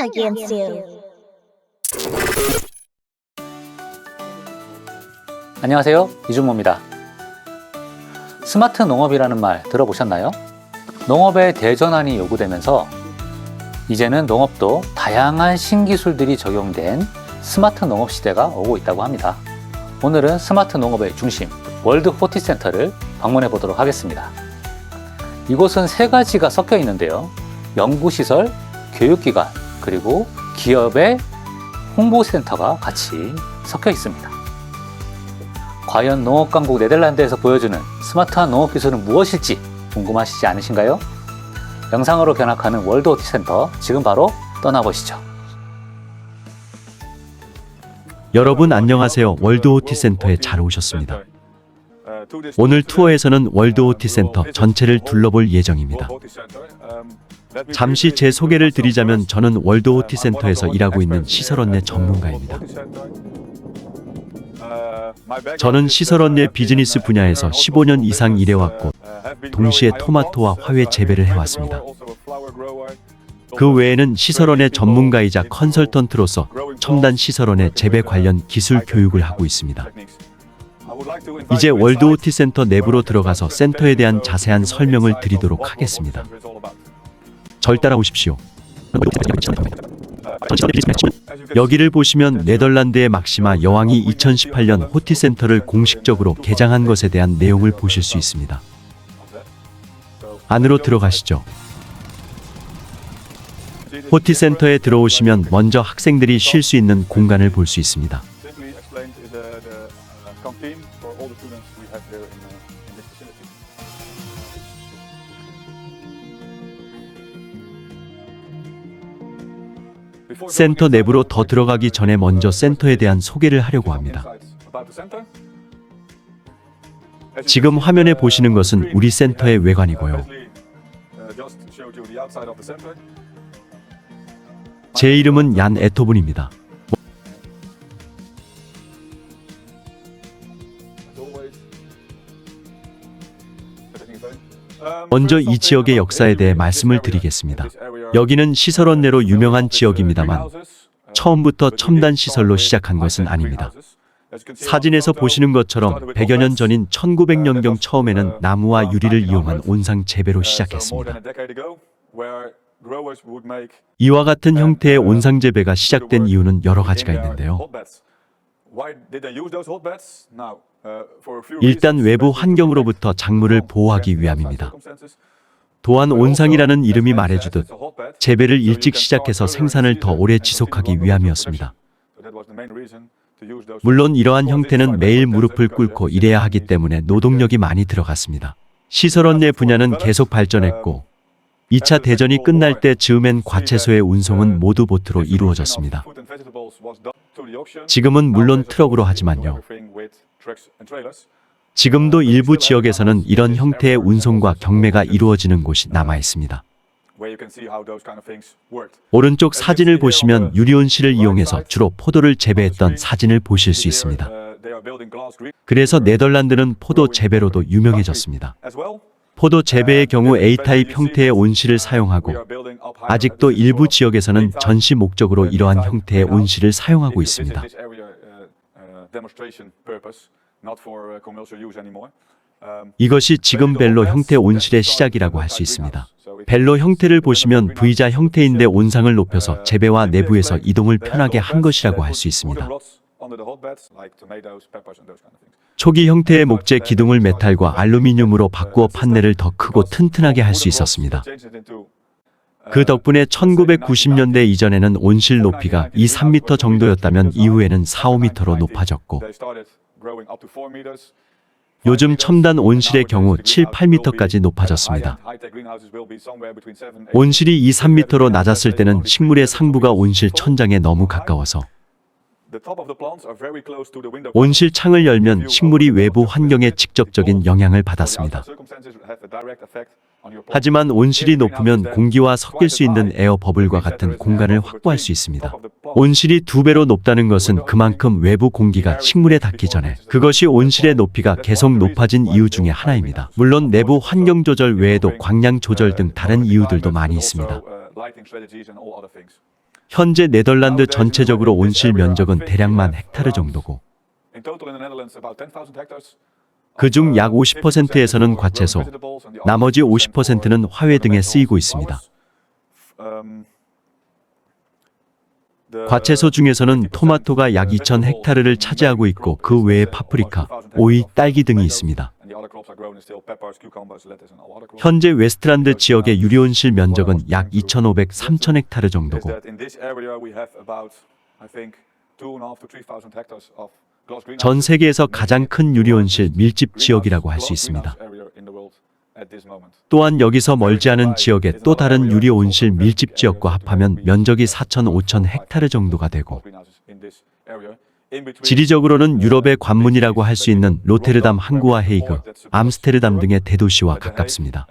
against you. 안녕하세요, 이준모입니다. 스마트 농업이라는 말 들어보셨나요? 농업에 대전환이 요구되면서 이제는 농업도 다양한 신기술들이 적용된 스마트 농업 시대가 오고 있다고 합니다. 오늘은 스마트 농업의 중심, 월드 호티센터를 방문해 보도록 하겠습니다. 이곳은 세 가지가 섞여 있는데요. 연구시설, 교육기관, 그리고 기업의 홍보센터가 같이 섞여 있습니다. 과연 농업강국 네덜란드에서 보여주는 스마트한 농업 기술은 무엇일지 궁금하시지 않으신가요? 영상으로 견학하는 월드 호티센터, 지금 바로 떠나보시죠. 여러분 안녕하세요. 월드 호티센터에 잘 오셨습니다. 오늘 투어에서는 월드 호티센터 전체를 둘러볼 예정입니다. 잠시 제 소개를 드리자면 저는 월드 호티센터에서 일하고 있는 시설원내 전문가입니다. 저는 시설원내 비즈니스 분야에서 15년 이상 일해왔고 동시에 토마토와 화훼 재배를 해왔습니다. 그 외에는 시설원의 전문가이자 컨설턴트로서 첨단 시설원의 재배 관련 기술 교육을 하고 있습니다. 이제 월드 호티센터 내부로 들어가서 센터에 대한 자세한 설명을 드리도록 하겠습니다. 절 따라오십시오. 여기를 보시면 네덜란드의 막시마 여왕이 2018년 호티센터를 공식적으로 개장한 것에 대한 내용을 보실 수 있습니다. 안으로 들어가시죠. 호티센터에 들어오시면 먼저 학생들이 쉴 수 있는 공간을 볼 수 있습니다. 센터 내부로 더 들어가기 전에 먼저 센터에 대한 소개를 하려고 합니다. 지금 화면에 보시는 것은 우리 센터의 외관이고요. 제 이름은 얀 에토분입니다. 먼저 이 지역의 역사에 대해 말씀을 드리겠습니다. 여기는 시설원 내로 유명한 지역입니다만 처음부터 첨단 시설로 시작한 것은 아닙니다. 사진에서 보시는 것처럼 100여 년 전인 1900년경 처음에는 나무와 유리를 이용한 온상 재배로 시작했습니다. 이와 같은 형태의 온상 재배가 시작된 이유는 여러 가지가 있는데요. 일단 외부 환경으로부터 작물을 보호하기 위함입니다. 또한 온상이라는 이름이 말해주듯 재배를 일찍 시작해서 생산을 더 오래 지속하기 위함이었습니다. 물론 이러한 형태는 매일 무릎을 꿇고 일해야 하기 때문에 노동력이 많이 들어갔습니다. 시설원 내 분야는 계속 발전했고 2차 대전이 끝날 때 즈음엔 과채소의 운송은 모두 보트로 이루어졌습니다. 지금은 물론 트럭으로 하지만요. 지금도 일부 지역에서는 이런 형태의 운송과 경매가 이루어지는 곳이 남아 있습니다. 오른쪽 사진을 보시면 유리온실을 이용해서 주로 포도를 재배했던 사진을 보실 수 있습니다. 그래서 네덜란드는 포도 재배로도 유명해졌습니다. 포도 재배의 경우 A타입 형태의 온실을 사용하고 아직도 일부 지역에서는 전시 목적으로 이러한 형태의 온실을 사용하고 있습니다. 이것이 지금 벨로 형태 온실의 시작이라고 할 수 있습니다. 벨로 형태를 보시면 V자 형태인데 온상을 높여서 재배와 내부에서 이동을 편하게 한 것이라고 할 수 있습니다. 초기 형태의 목재 기둥을 메탈과 알루미늄으로 바꾸어 판넬을 더 크고 튼튼하게 할 수 있었습니다. 그 덕분에 1990년대 이전에는 온실 높이가 2-3m 정도였다면 이후에는 4-5m로 높아졌고 요즘 첨단 온실의 경우 7-8m까지 높아졌습니다. 온실이 2-3m로 낮았을 때는 식물의 상부가 온실 천장에 너무 가까워서 온실 창을 열면 식물이 외부 환경에 직접적인 영향을 받았습니다. 하지만 온실이 높으면 공기와 섞일 수 있는 에어 버블과 같은 공간을 확보할 수 있습니다. 온실이 2배로 높다는 것은 그만큼 외부 공기가 식물에 닿기 전에 그것이 온실의 높이가 계속 높아진 이유 중에 하나입니다. 물론 내부 환경 조절 외에도 광량 조절 등 다른 이유들도 많이 있습니다. 현재 네덜란드 전체적으로 온실 면적은 대략 10,000헥타르 정도고 그중 약 50%에서는 과채소, 나머지 50%는 화훼 등에 쓰이고 있습니다. 과채소 중에서는 토마토가 약 2,000헥타르를 차지하고 있고 그 외에 파프리카, 오이, 딸기 등이 있습니다. 현재 웨스트란드 지역의 유리온실 면적은 약 2,500, 3,000헥타르 정도고 전 세계에서 가장 큰 유리온실 밀집 지역이라고 할 수 있습니다. 또한 여기서 멀지 않은 지역의 또 다른 유리온실 밀집 지역과 합하면 면적이 4,000, 5,000헥타르 정도가 되고 지리적으로는 유럽의 관문이라고 할 수 있는 로테르담 항구와 헤이그, 암스테르담 등의 대도시와 가깝습니다.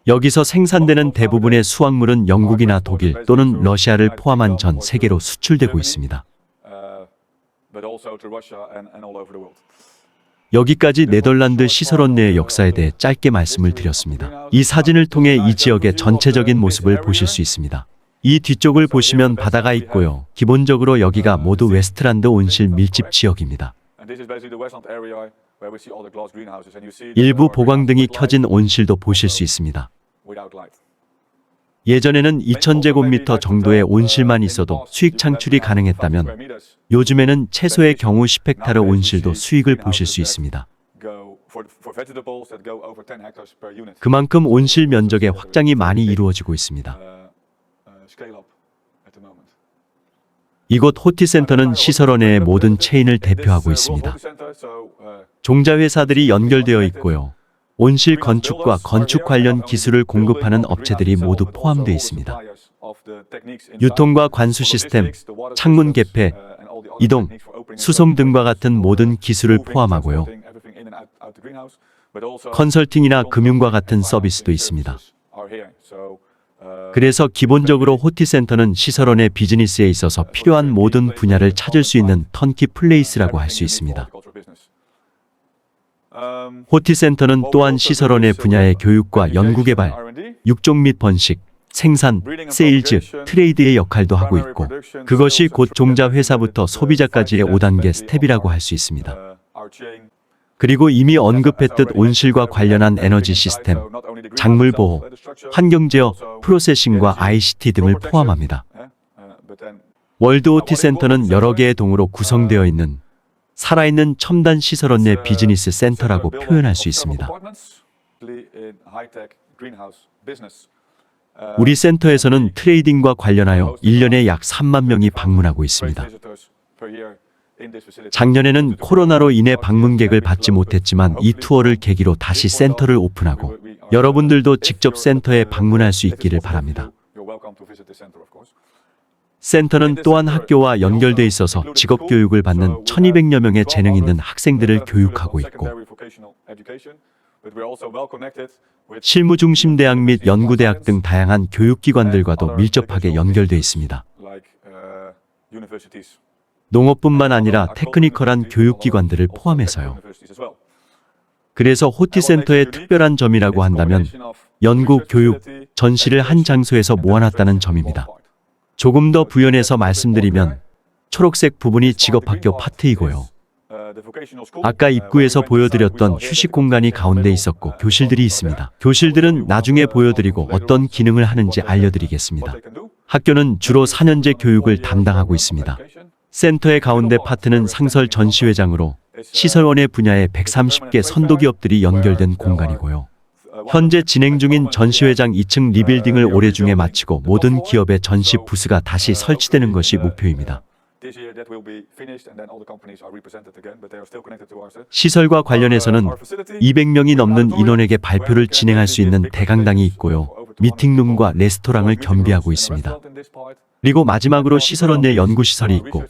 여기서 생산되는 대부분의 수확물은 영국이나 독일 또는 러시아를 포함한 전 세계로 수출되고 있습니다. 여기까지 네덜란드 시설원 내의 역사에 대해 짧게 말씀을 드렸습니다. 이 사진을 통해 이 지역의 전체적인 모습을 보실 수 있습니다. 이 뒤쪽을 보시면 바다가 있고요. 기본적으로 여기가 모두 웨스트란드 온실 밀집 지역입니다. 일부 보광등이 켜진 온실도 보실 수 있습니다. 예전에는 2,000제곱미터 정도의 온실만 있어도 수익 창출이 가능했다면 요즘에는 채소의 경우 10헥타르 온실도 수익을 보실 수 있습니다. 그만큼 온실 면적의 확장이 많이 이루어지고 있습니다. 이곳 호티센터는 시설원의 모든 체인을 대표하고 있습니다. 종자회사들이 연결되어 있고요. 온실 건축과 건축 관련 기술을 공급하는 업체들이 모두 포함되어 있습니다. 유통과 관수 시스템, 창문 개폐, 이동, 수송 등과 같은 모든 기술을 포함하고요. 컨설팅이나 금융과 같은 서비스도 있습니다. 그래서 기본적으로 호티센터는 시설원의 비즈니스에 있어서 필요한 모든 분야를 찾을 수 있는 턴키 플레이스라고 할 수 있습니다. 호티센터는 또한 시설원의 분야의 교육과 연구개발, 육종 및 번식, 생산, 세일즈, 트레이드의 역할도 하고 있고 그것이 곧 종자회사부터 소비자까지의 5단계 스텝이라고 할 수 있습니다. 그리고 이미 언급했듯 온실과 관련한 에너지 시스템, 작물 보호, 환경 제어, 프로세싱과 ICT 등을 포함합니다. 월드 호티센터는 여러 개의 동으로 구성되어 있는 살아있는 첨단 시설원 내 비즈니스 센터라고 표현할 수 있습니다. 우리 센터에서는 트레이딩과 관련하여 1년에 약 3만 명이 방문하고 있습니다. 작년에는 코로나로 인해 방문객을 받지 못했지만 이 투어를 계기로 다시 센터를 오픈하고 여러분들도 직접 센터에 방문할 수 있기를 바랍니다. 센터는 또한 학교와 연결돼 있어서 직업 교육을 받는 1,200여 명의 재능 있는 학생들을 교육하고 있고 실무 중심 대학 및 연구대학 등 다양한 교육기관들과도 밀접하게 연결돼 있습니다. 농업뿐만 아니라 테크니컬한 교육기관들을 포함해서요. 그래서 호티센터의 특별한 점이라고 한다면 연구, 교육, 전시를 한 장소에서 모아놨다는 점입니다. 조금 더 부연해서 말씀드리면 초록색 부분이 직업학교 파트이고요. 아까 입구에서 보여드렸던 휴식 공간이 가운데 있었고 교실들이 있습니다. 교실들은 나중에 보여드리고 어떤 기능을 하는지 알려드리겠습니다. 학교는 주로 4년제 교육을 담당하고 있습니다. 센터의 가운데 파트는 상설 전시회장으로 시설원의 분야에 130개 선도기업들이 연결된 공간이고요. 현재 진행 중인 전시회장 2층 리빌딩을 올해 중에 마치고 모든 기업의 전시 부스가 다시 설치되는 것이 목표입니다. 시설과 관련해서는 200명이 넘는 인원에게 발표를 진행할 수 있는 대강당이 있고요. 미팅룸과 레스토랑을 겸비하고 있습니다. 그리고 마지막으로 시설원 내 연구시설이 있고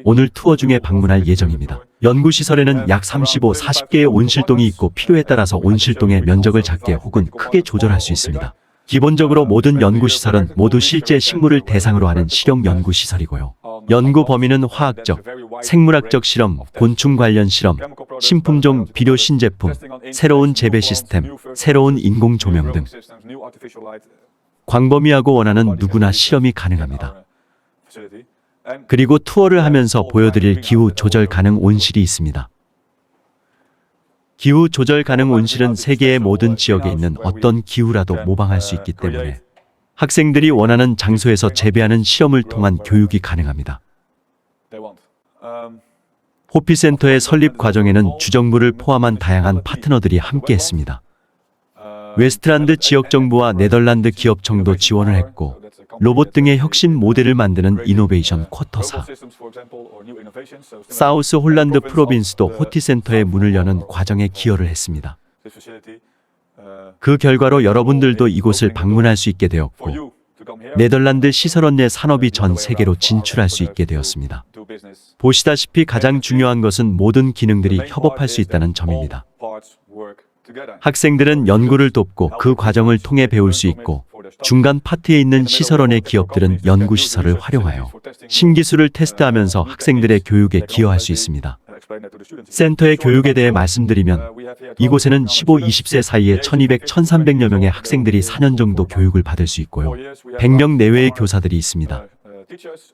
오늘 투어 중에 방문할 예정입니다. 연구시설에는 약 35, 40개의 온실동이 있고 필요에 따라서 온실동의 면적을 작게 혹은 크게 조절할 수 있습니다. 기본적으로 모든 연구시설은 모두 실제 식물을 대상으로 하는 실용 연구시설이고요. 연구 범위는 화학적, 생물학적 실험, 곤충 관련 실험, 신품종, 비료 신제품, 새로운 재배 시스템, 새로운 인공 조명 등 광범위하고 원하는 누구나 실험이 가능합니다. 그리고 투어를 하면서 보여드릴 기후 조절 가능 온실이 있습니다. 기후 조절 가능 온실은 세계의 모든 지역에 있는 어떤 기후라도 모방할 수 있기 때문에 학생들이 원하는 장소에서 재배하는 실험을 통한 교육이 가능합니다. 호피센터의 설립 과정에는 주정부를 포함한 다양한 파트너들이 함께했습니다. 웨스트란드 지역정부와 네덜란드 기업청도 지원을 했고 로봇 등의 혁신 모델을 만드는 이노베이션 쿼터사, 사우스 홀란드 프로빈스도 호티센터의 문을 여는 과정에 기여를 했습니다. 그 결과로 여러분들도 이곳을 방문할 수 있게 되었고 네덜란드 시설원 내 산업이 전 세계로 진출할 수 있게 되었습니다. 보시다시피 가장 중요한 것은 모든 기능들이 협업할 수 있다는 점입니다. 학생들은 연구를 돕고 그 과정을 통해 배울 수 있고 중간 파트에 있는 시설원의 기업들은 연구시설을 활용하여 신기술을 테스트하면서 학생들의 교육에 기여할 수 있습니다. 센터의 교육에 대해 말씀드리면 이곳에는 15-20세 사이에 1200-1300여 명의 학생들이 4년 정도 교육을 받을 수 있고요. 100명 내외의 교사들이 있습니다.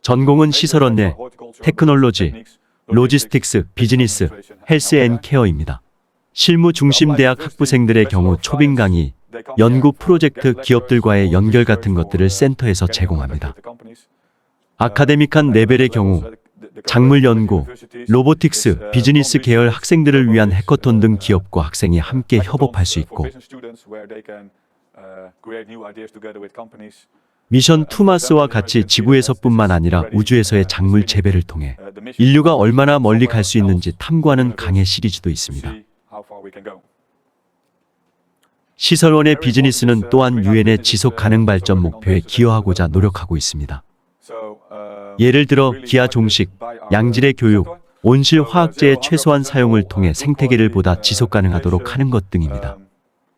전공은 시설원 내 테크놀로지, 로지스틱스, 비즈니스, 헬스 앤 케어입니다. 실무 중심 대학 학부생들의 경우 초빙 강의, 연구 프로젝트, 기업들과의 연결 같은 것들을 센터에서 제공합니다. 아카데믹한 레벨의 경우 작물 연구, 로보틱스, 비즈니스 계열 학생들을 위한 해커톤 등 기업과 학생이 함께 협업할 수 있고 미션 투마스와 같이 지구에서뿐만 아니라 우주에서의 작물 재배를 통해 인류가 얼마나 멀리 갈 수 있는지 탐구하는 강의 시리즈도 있습니다. 시설원의 비즈니스는 또한 유엔의 지속 가능 발전 목표에 기여하고자 노력하고 있습니다. 예를 들어 기아 종식, 양질의 교육, 온실 화학제의 최소한 사용을 통해 생태계를 보다 지속 가능하도록 하는 것 등입니다.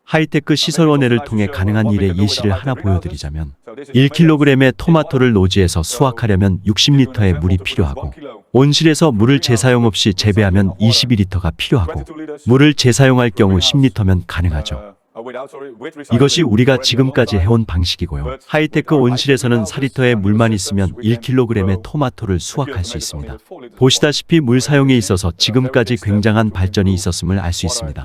하이테크 시설원회를 통해 가능한 일의 예시를 하나 보여드리자면 1kg의 토마토를 노지에서 수확하려면 60리터의 물이 필요하고 온실에서 물을 재사용 없이 재배하면 22리터가 필요하고 물을 재사용할 경우 10리터면 가능하죠. 이것이 우리가 지금까지 해온 방식이고요. 하이테크 온실에서는 4리터의 물만 있으면 1kg의 토마토를 수확할 수 있습니다. 보시다시피 물 사용에 있어서 지금까지 굉장한 발전이 있었음을 알 수 있습니다.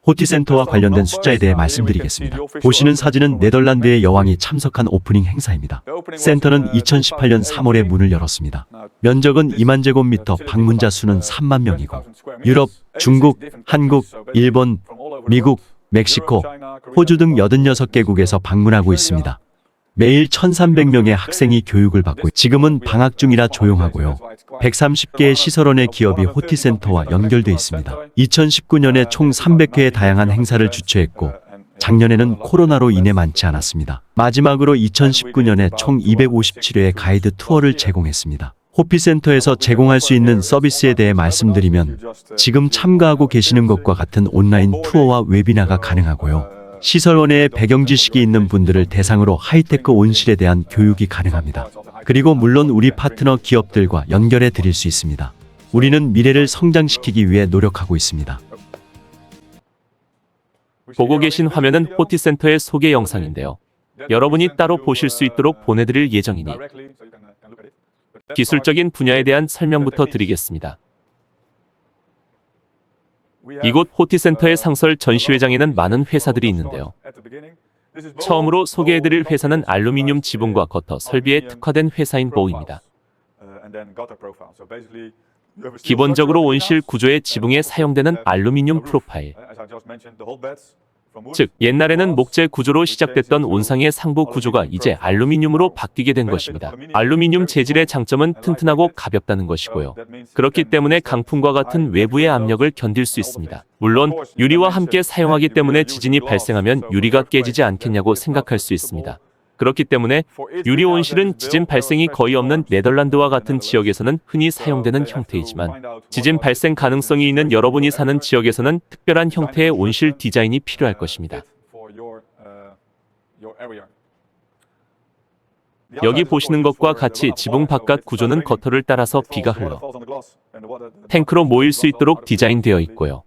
호티센터와 관련된 숫자에 대해 말씀드리겠습니다. 보시는 사진은 네덜란드의 여왕이 참석한 오프닝 행사입니다. 센터는 2018년 3월에 문을 열었습니다. 면적은 2만 제곱미터, 방문자 수는 3만 명이고 유럽, 중국, 한국, 일본, 미국, 멕시코, 호주 등 86개국에서 방문하고 있습니다. 매일 1,300명의 학생이 교육을 받고 지금은 방학 중이라 조용하고요. 130개의 시설원의 기업이 호티센터와 연결돼 있습니다. 2019년에 총 300회의 다양한 행사를 주최했고 작년에는 코로나로 인해 많지 않았습니다. 마지막으로 2019년에 총 257회의 가이드 투어를 제공했습니다. 호피센터에서 제공할 수 있는 서비스에 대해 말씀드리면 지금 참가하고 계시는 것과 같은 온라인 투어와 웨비나가 가능하고요. 시설원내에 배경 지식이 있는 분들을 대상으로 하이테크 온실에 대한 교육이 가능합니다. 그리고 물론 우리 파트너 기업들과 연결해 드릴 수 있습니다. 우리는 미래를 성장시키기 위해 노력하고 있습니다. 보고 계신 화면은 호티센터의 소개 영상인데요. 여러분이 따로 보실 수 있도록 보내드릴 예정이니 기술적인 분야에 대한 설명부터 드리겠습니다. 이곳 호티센터의 상설 전시회장에는 많은 회사들이 있는데요. 처음으로 소개해드릴 회사는 알루미늄 지붕과 거터 설비에 특화된 회사인 보우입니다. 기본적으로 온실 구조의 지붕에 사용되는 알루미늄 프로파일, 즉 옛날에는 목재 구조로 시작됐던 온상의 상부 구조가 이제 알루미늄으로 바뀌게 된 것입니다. 알루미늄 재질의 장점은 튼튼하고 가볍다는 것이고요. 그렇기 때문에 강풍과 같은 외부의 압력을 견딜 수 있습니다. 물론 유리와 함께 사용하기 때문에 지진이 발생하면 유리가 깨지지 않겠냐고 생각할 수 있습니다. 그렇기 때문에 유리 온실은 지진 발생이 거의 없는 네덜란드와 같은 지역에서는 흔히 사용되는 형태이지만 지진 발생 가능성이 있는 여러분이 사는 지역에서는 특별한 형태의 온실 디자인이 필요할 것입니다. 여기 보시는 것과 같이 지붕 바깥 구조는 거터를 따라서 비가 흘러 탱크로 모일 수 있도록 디자인되어 있고요.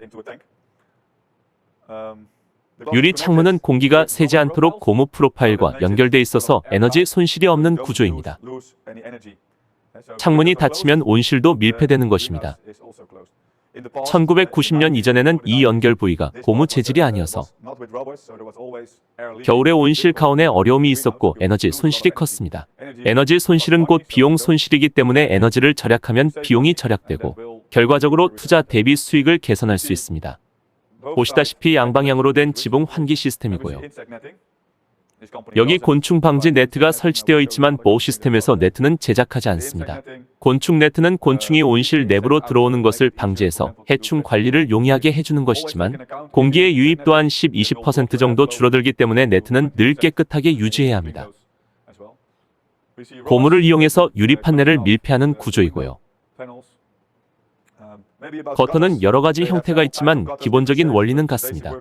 유리 창문은 공기가 새지 않도록 고무 프로파일과 연결돼 있어서 에너지 손실이 없는 구조입니다. 창문이 닫히면 온실도 밀폐되는 것입니다. 1990년 이전에는 이 연결 부위가 고무 재질이 아니어서 겨울에 온실 가온에 어려움이 있었고 에너지 손실이 컸습니다. 에너지 손실은 곧 비용 손실이기 때문에 에너지를 절약하면 비용이 절약되고 결과적으로 투자 대비 수익을 개선할 수 있습니다. 보시다시피 양방향으로 된 지붕 환기 시스템이고요. 여기 곤충 방지 네트가 설치되어 있지만 보호 시스템에서 네트는 제작하지 않습니다. 곤충 네트는 곤충이 온실 내부로 들어오는 것을 방지해서 해충 관리를 용이하게 해주는 것이지만 공기의 유입 또한 10-20% 정도 줄어들기 때문에 네트는 늘 깨끗하게 유지해야 합니다. 고무를 이용해서 유리 판넬을 밀폐하는 구조이고요. 커터는 여러 가지 형태가 있지만 기본적인 원리는 같습니다.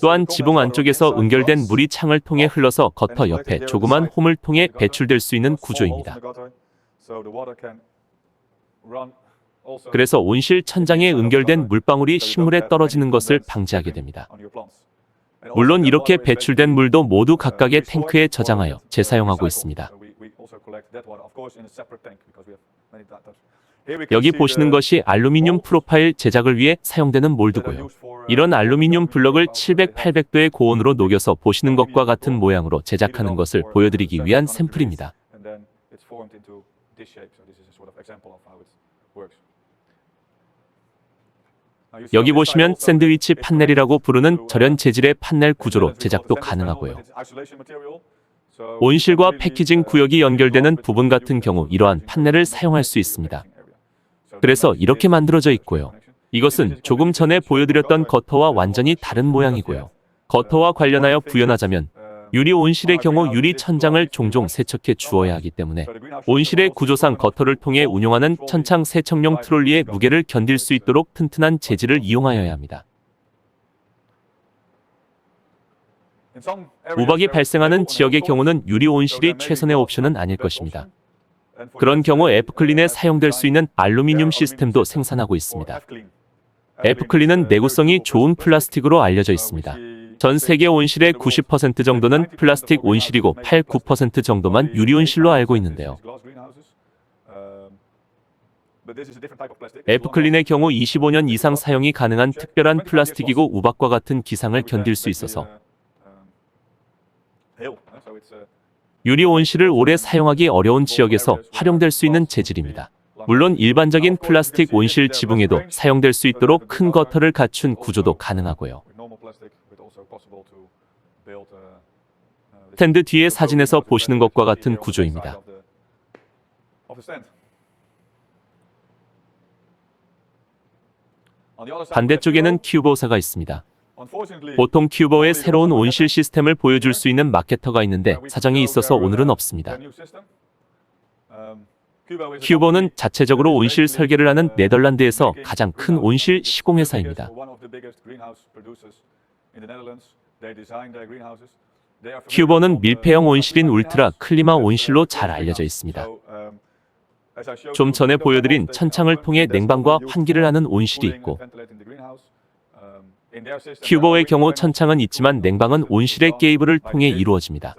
또한 지붕 안쪽에서 응결된 물이 창을 통해 흘러서 커터 옆에 조그만 홈을 통해 배출될 수 있는 구조입니다. 그래서 온실 천장에 응결된 물방울이 식물에 떨어지는 것을 방지하게 됩니다. 물론 이렇게 배출된 물도 모두 각각의 탱크에 저장하여 재사용하고 있습니다. 여기 보시는 것이 알루미늄 프로파일 제작을 위해 사용되는 몰드고요. 이런 알루미늄 블럭을 700, 800도의 고온으로 녹여서 보시는 것과 같은 모양으로 제작하는 것을 보여드리기 위한 샘플입니다. 여기 보시면 샌드위치 판넬이라고 부르는 절연 재질의 판넬 구조로 제작도 가능하고요. 온실과 패키징 구역이 연결되는 부분 같은 경우 이러한 판넬을 사용할 수 있습니다. 그래서 이렇게 만들어져 있고요. 이것은 조금 전에 보여드렸던 거터와 완전히 다른 모양이고요. 거터와 관련하여 부연하자면 유리 온실의 경우 유리 천장을 종종 세척해 주어야 하기 때문에 온실의 구조상 거터를 통해 운용하는 천창 세척용 트롤리의 무게를 견딜 수 있도록 튼튼한 재질을 이용하여야 합니다. 우박이 발생하는 지역의 경우는 유리 온실이 최선의 옵션은 아닐 것입니다. 그런 경우 F클린에 사용될 수 있는 알루미늄 시스템도 생산하고 있습니다. F클린은 내구성이 좋은 플라스틱으로 알려져 있습니다. 전 세계 온실의 90% 정도는 플라스틱 온실이고 8-9% 정도만 유리 온실로 알고 있는데요. F클린의 경우 25년 이상 사용이 가능한 특별한 플라스틱이고 우박과 같은 기상을 견딜 수 있어서 유리 온실을 오래 사용하기 어려운 지역에서 활용될 수 있는 재질입니다. 물론 일반적인 플라스틱 온실 지붕에도 사용될 수 있도록 큰 거터를 갖춘 구조도 가능하고요. 스탠드 뒤의 사진에서 보시는 것과 같은 구조입니다. 반대쪽에는 큐버사가 있습니다. 보통 큐버의 새로운 온실 시스템을 보여줄 수 있는 마케터가 있는데 사정이 있어서 오늘은 없습니다. 큐버는 자체적으로 온실 설계를 하는 네덜란드에서 가장 큰 온실 시공회사입니다. 큐버는 밀폐형 온실인 울트라 클리마 온실로 잘 알려져 있습니다. 좀 전에 보여드린 천창을 통해 냉방과 환기를 하는 온실이 있고 큐버의 경우 천창은 있지만 냉방은 온실의 게이블을 통해 이루어집니다.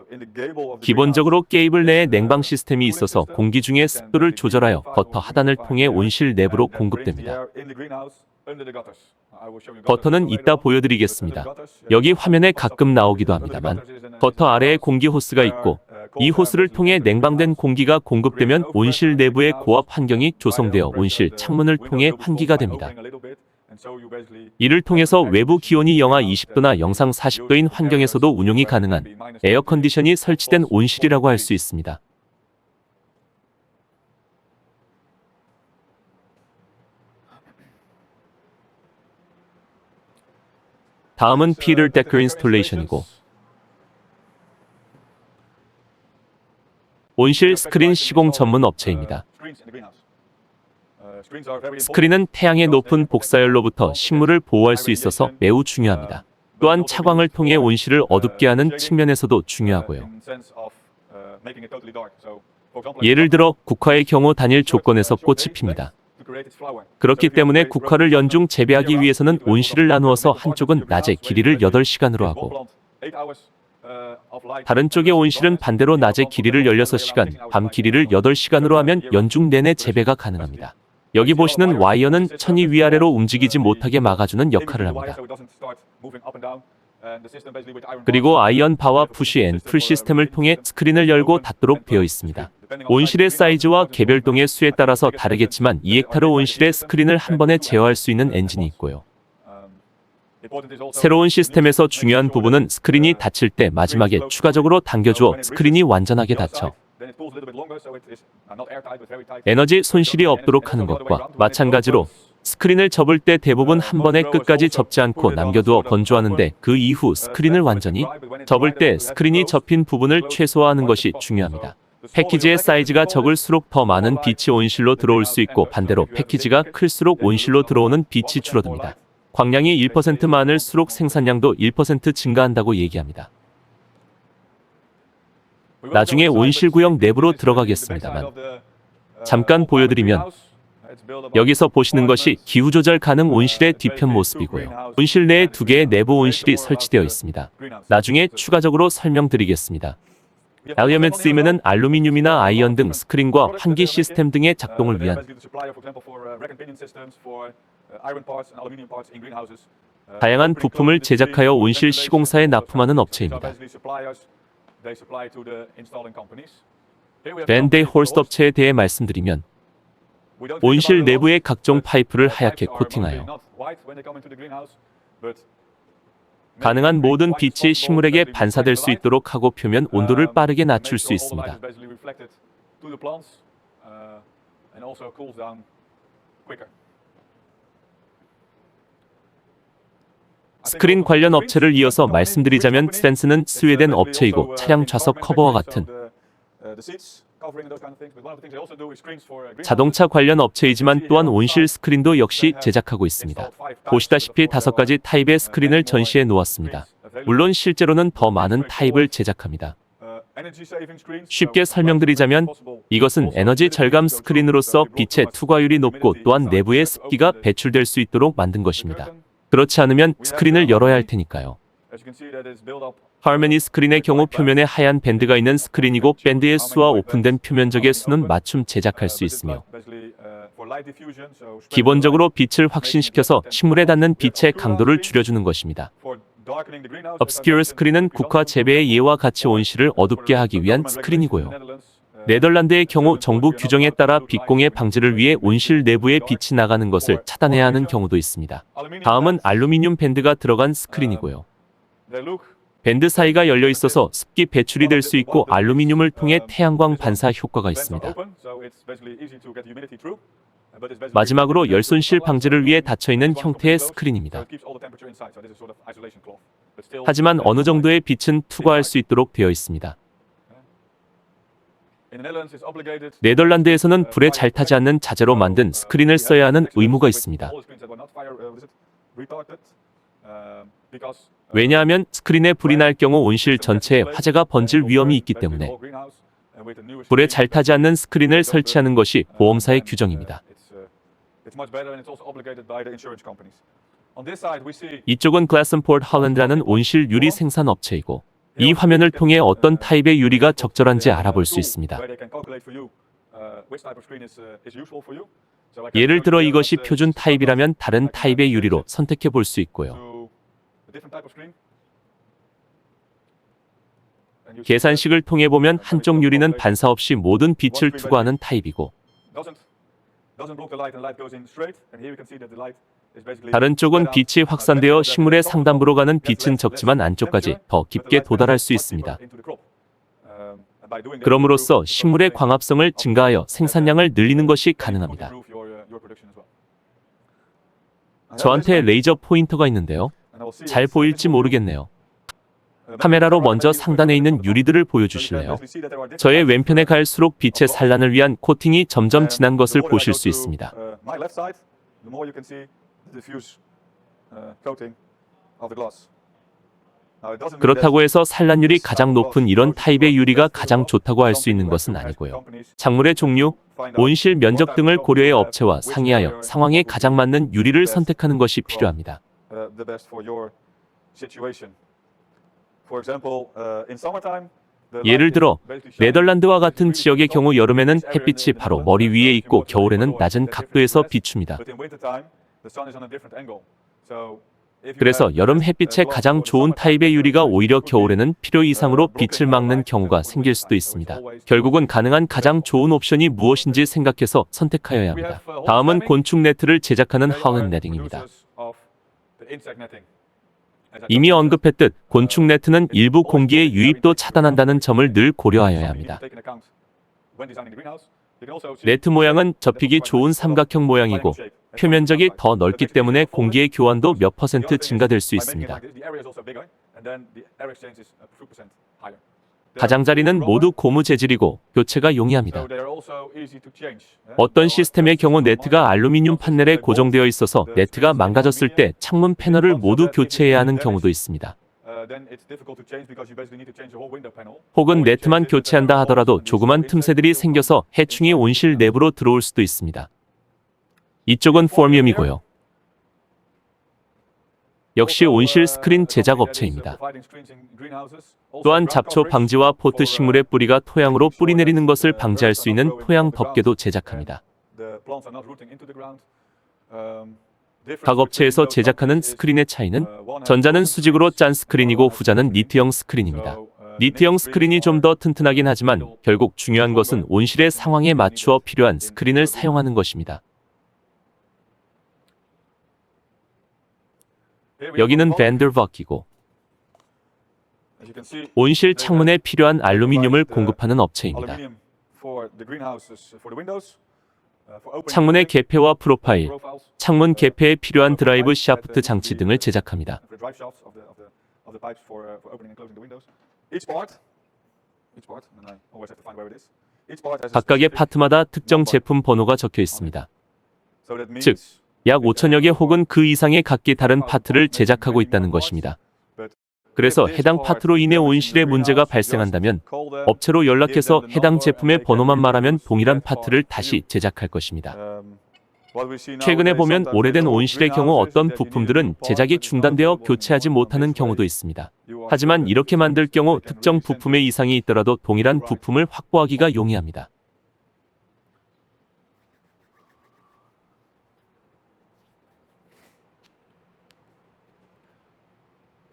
기본적으로 게이블 내에 냉방 시스템이 있어서 공기 중의 습도를 조절하여 거터 하단을 통해 온실 내부로 공급됩니다. 거터는 이따 보여드리겠습니다. 여기 화면에 가끔 나오기도 합니다만 거터 아래에 공기 호스가 있고 이 호스를 통해 냉방된 공기가 공급되면 온실 내부의 고압 환경이 조성되어 온실 창문을 통해 환기가 됩니다. 이를 통해서 외부 기온이 영하 20도나 영상 40도인 환경에서도 운용이 가능한 에어컨디션이 설치된 온실이라고 할 수 있습니다. 다음은 피터 데커 인스톨레이션이고 온실 스크린 시공 전문 업체입니다. 스크린은 태양의 높은 복사열로부터 식물을 보호할 수 있어서 매우 중요합니다. 또한 차광을 통해 온실을 어둡게 하는 측면에서도 중요하고요. 예를 들어 국화의 경우 단일 조건에서 꽃이 핍니다. 그렇기 때문에 국화를 연중 재배하기 위해서는 온실을 나누어서 한쪽은 낮에 길이를 8시간으로 하고 다른 쪽의 온실은 반대로 낮에 길이를 16시간, 밤 길이를 8시간으로 하면 연중 내내 재배가 가능합니다. 여기 보시는 와이어는 천이 위아래로 움직이지 못하게 막아주는 역할을 합니다. 그리고 아이언 바와 푸시 앤 풀 시스템을 통해 스크린을 열고 닫도록 되어 있습니다. 온실의 사이즈와 개별동의 수에 따라서 다르겠지만 2헥타르 온실의 스크린을 한 번에 제어할 수 있는 엔진이 있고요. 새로운 시스템에서 중요한 부분은 스크린이 닫힐 때 마지막에 추가적으로 당겨주어 스크린이 완전하게 닫혀 에너지 손실이 없도록 하는 것과 마찬가지로 스크린을 접을 때 대부분 한 번에 끝까지 접지 않고 남겨두어 건조하는데 그 이후 스크린을 완전히 접을 때 스크린이 접힌 부분을 최소화하는 것이 중요합니다. 패키지의 사이즈가 적을수록 더 많은 빛이 온실로 들어올 수 있고 반대로 패키지가 클수록 온실로 들어오는 빛이 줄어듭니다. 광량이 1% 많을수록 생산량도 1% 증가한다고 얘기합니다. 나중에 온실 구역 내부로 들어가겠습니다만 잠깐 보여드리면 여기서 보시는 것이 기후 조절 가능 온실의 뒤편 모습이고요. 온실 내에 2개의 내부 온실이 설치되어 있습니다. 나중에 추가적으로 설명드리겠습니다. 엘리어멘트스이면은 알루미늄이나 아이언 등 스크린과 환기 시스템 등의 작동을 위한 다양한 부품을 제작하여 온실 시공사에 납품하는 업체입니다. 밴 데이 홀스트 업체에 대해 말씀드리면 온실 내부의 각종 파이프를 하얗게 코팅하여 가능한 모든 빛이 식물에게 반사될 수 있도록 하고 표면 온도를 빠르게 낮출 수 있습니다. 스크린 관련 업체를 이어서 말씀드리자면 스탠스는 스웨덴 업체이고 차량 좌석 커버와 같은 자동차 관련 업체이지만 또한 온실 스크린도 역시 제작하고 있습니다. 보시다시피 5가지 타입의 스크린을 전시해 놓았습니다. 물론 실제로는 더 많은 타입을 제작합니다. 쉽게 설명드리자면 이것은 에너지 절감 스크린으로서 빛의 투과율이 높고 또한 내부의 습기가 배출될 수 있도록 만든 것입니다. 그렇지 않으면 스크린을 열어야 할 테니까요. 하르메니 스크린의 경우 표면에 하얀 밴드가 있는 스크린이고 밴드의 수와 오픈된 표면적의 수는 맞춤 제작할 수 있으며 기본적으로 빛을 확신시켜서 식물에 닿는 빛의 강도를 줄여주는 것입니다. 업스큐어 스크린은 국화 재배의 예와 같이 온실을 어둡게 하기 위한 스크린이고요. 네덜란드의 경우 정부 규정에 따라 빛공해 방지를 위해 온실 내부에 빛이 나가는 것을 차단해야 하는 경우도 있습니다. 다음은 알루미늄 밴드가 들어간 스크린이고요. 밴드 사이가 열려 있어서 습기 배출이 될 수 있고 알루미늄을 통해 태양광 반사 효과가 있습니다. 마지막으로 열 손실 방지를 위해 닫혀있는 형태의 스크린입니다. 하지만 어느 정도의 빛은 투과할 수 있도록 되어 있습니다. 네덜란드에서는 불에 잘 타지 않는 자재로 만든 스크린을 써야 하는 의무가 있습니다. 왜냐하면 스크린에 불이 날 경우 온실 전체에 화재가 번질 위험이 있기 때문에 불에 잘 타지 않는 스크린을 설치하는 것이 보험사의 규정입니다. 이쪽은 글래슨포드 홀랜드라는 온실 유리 생산 업체이고 이 화면을 통해 어떤 타입의 유리가 적절한지 알아볼 수 있습니다. 예를 들어 이것이 표준 타입이라면 다른 타입의 유리로 선택해 볼 수 있고요. 계산식을 통해 보면 한쪽 유리는 반사 없이 모든 빛을 투과하는 타입이고 다른 쪽은 빛이 확산되어 식물의 상단부로 가는 빛은 적지만 안쪽까지 더 깊게 도달할 수 있습니다. 그럼으로써 식물의 광합성을 증가하여 생산량을 늘리는 것이 가능합니다. 저한테 레이저 포인터가 있는데요. 잘 보일지 모르겠네요. 카메라로 먼저 상단에 있는 유리들을 보여주실래요? 저의 왼편에 갈수록 빛의 산란을 위한 코팅이 점점 진한 것을 보실 수 있습니다. 그렇다고 해서 산란율이 가장 높은 이런 타입의 유리가 가장 좋다고 할 수 있는 것은 아니고요. 작물의 종류, 온실 면적 등을 고려해 업체와 상의하여 상황에 가장 맞는 유리를 선택하는 것이 필요합니다. 예를 들어 네덜란드와 같은 지역의 경우 여름에는 햇빛이 바로 머리 위에 있고 겨울에는 낮은 각도에서 비춥니다. 그래서 여름 햇빛에 가장 좋은 타입의 유리가 오히려 겨울에는 필요 이상으로 빛을 막는 경우가 생길 수도 있습니다. 결국은 가능한 가장 좋은 옵션이 무엇인지 생각해서 선택하여야 합니다. 다음은 곤충 네트를 제작하는 하운 네팅입니다. 이미 언급했듯 곤충 네트는 일부 공기의 유입도 차단한다는 점을 늘 고려하여야 합니다. 네트 모양은 접히기 좋은 삼각형 모양이고 표면적이 더 넓기 때문에 공기의 교환도 몇 % 증가될 수 있습니다. 가장자리는 모두 고무 재질이고 교체가 용이합니다. 어떤 시스템의 경우 네트가 알루미늄 판넬에 고정되어 있어서 네트가 망가졌을 때 창문 패널을 모두 교체해야 하는 경우도 있습니다. 혹은 네트만 교체한다 하더라도 조그만 틈새들이 생겨서 해충이 온실 내부로 들어올 수도 있습니다. 이쪽은 포미움이고요. 역시 온실 스크린 제작 업체입니다. 또한 잡초 방지와 포트 식물의 뿌리가 토양으로 뿌리내리는 것을 방지할 수 있는 토양 덮개도 제작합니다. 각 업체에서 제작하는 스크린의 차이는 전자는 수직으로 짠 스크린이고 후자는 니트형 스크린입니다. 니트형 스크린이 좀 더 튼튼하긴 하지만 결국 중요한 것은 온실의 상황에 맞추어 필요한 스크린을 사용하는 것입니다. 여기는 밴더버크이고 온실 창문에 필요한 알루미늄을 공급하는 업체입니다. 창문의 개폐와 프로파일, 창문 개폐에 필요한 드라이브 샤프트 장치 등을 제작합니다. 각각의 파트마다 특정 제품 번호가 적혀 있습니다. 즉, 약 5천여 개 혹은 그 이상의 각기 다른 파트를 제작하고 있다는 것입니다. 그래서 해당 파트로 인해 온실에 문제가 발생한다면 업체로 연락해서 해당 제품의 번호만 말하면 동일한 파트를 다시 제작할 것입니다. 최근에 보면 오래된 온실의 경우 어떤 부품들은 제작이 중단되어 교체하지 못하는 경우도 있습니다. 하지만 이렇게 만들 경우 특정 부품에 이상이 있더라도 동일한 부품을 확보하기가 용이합니다.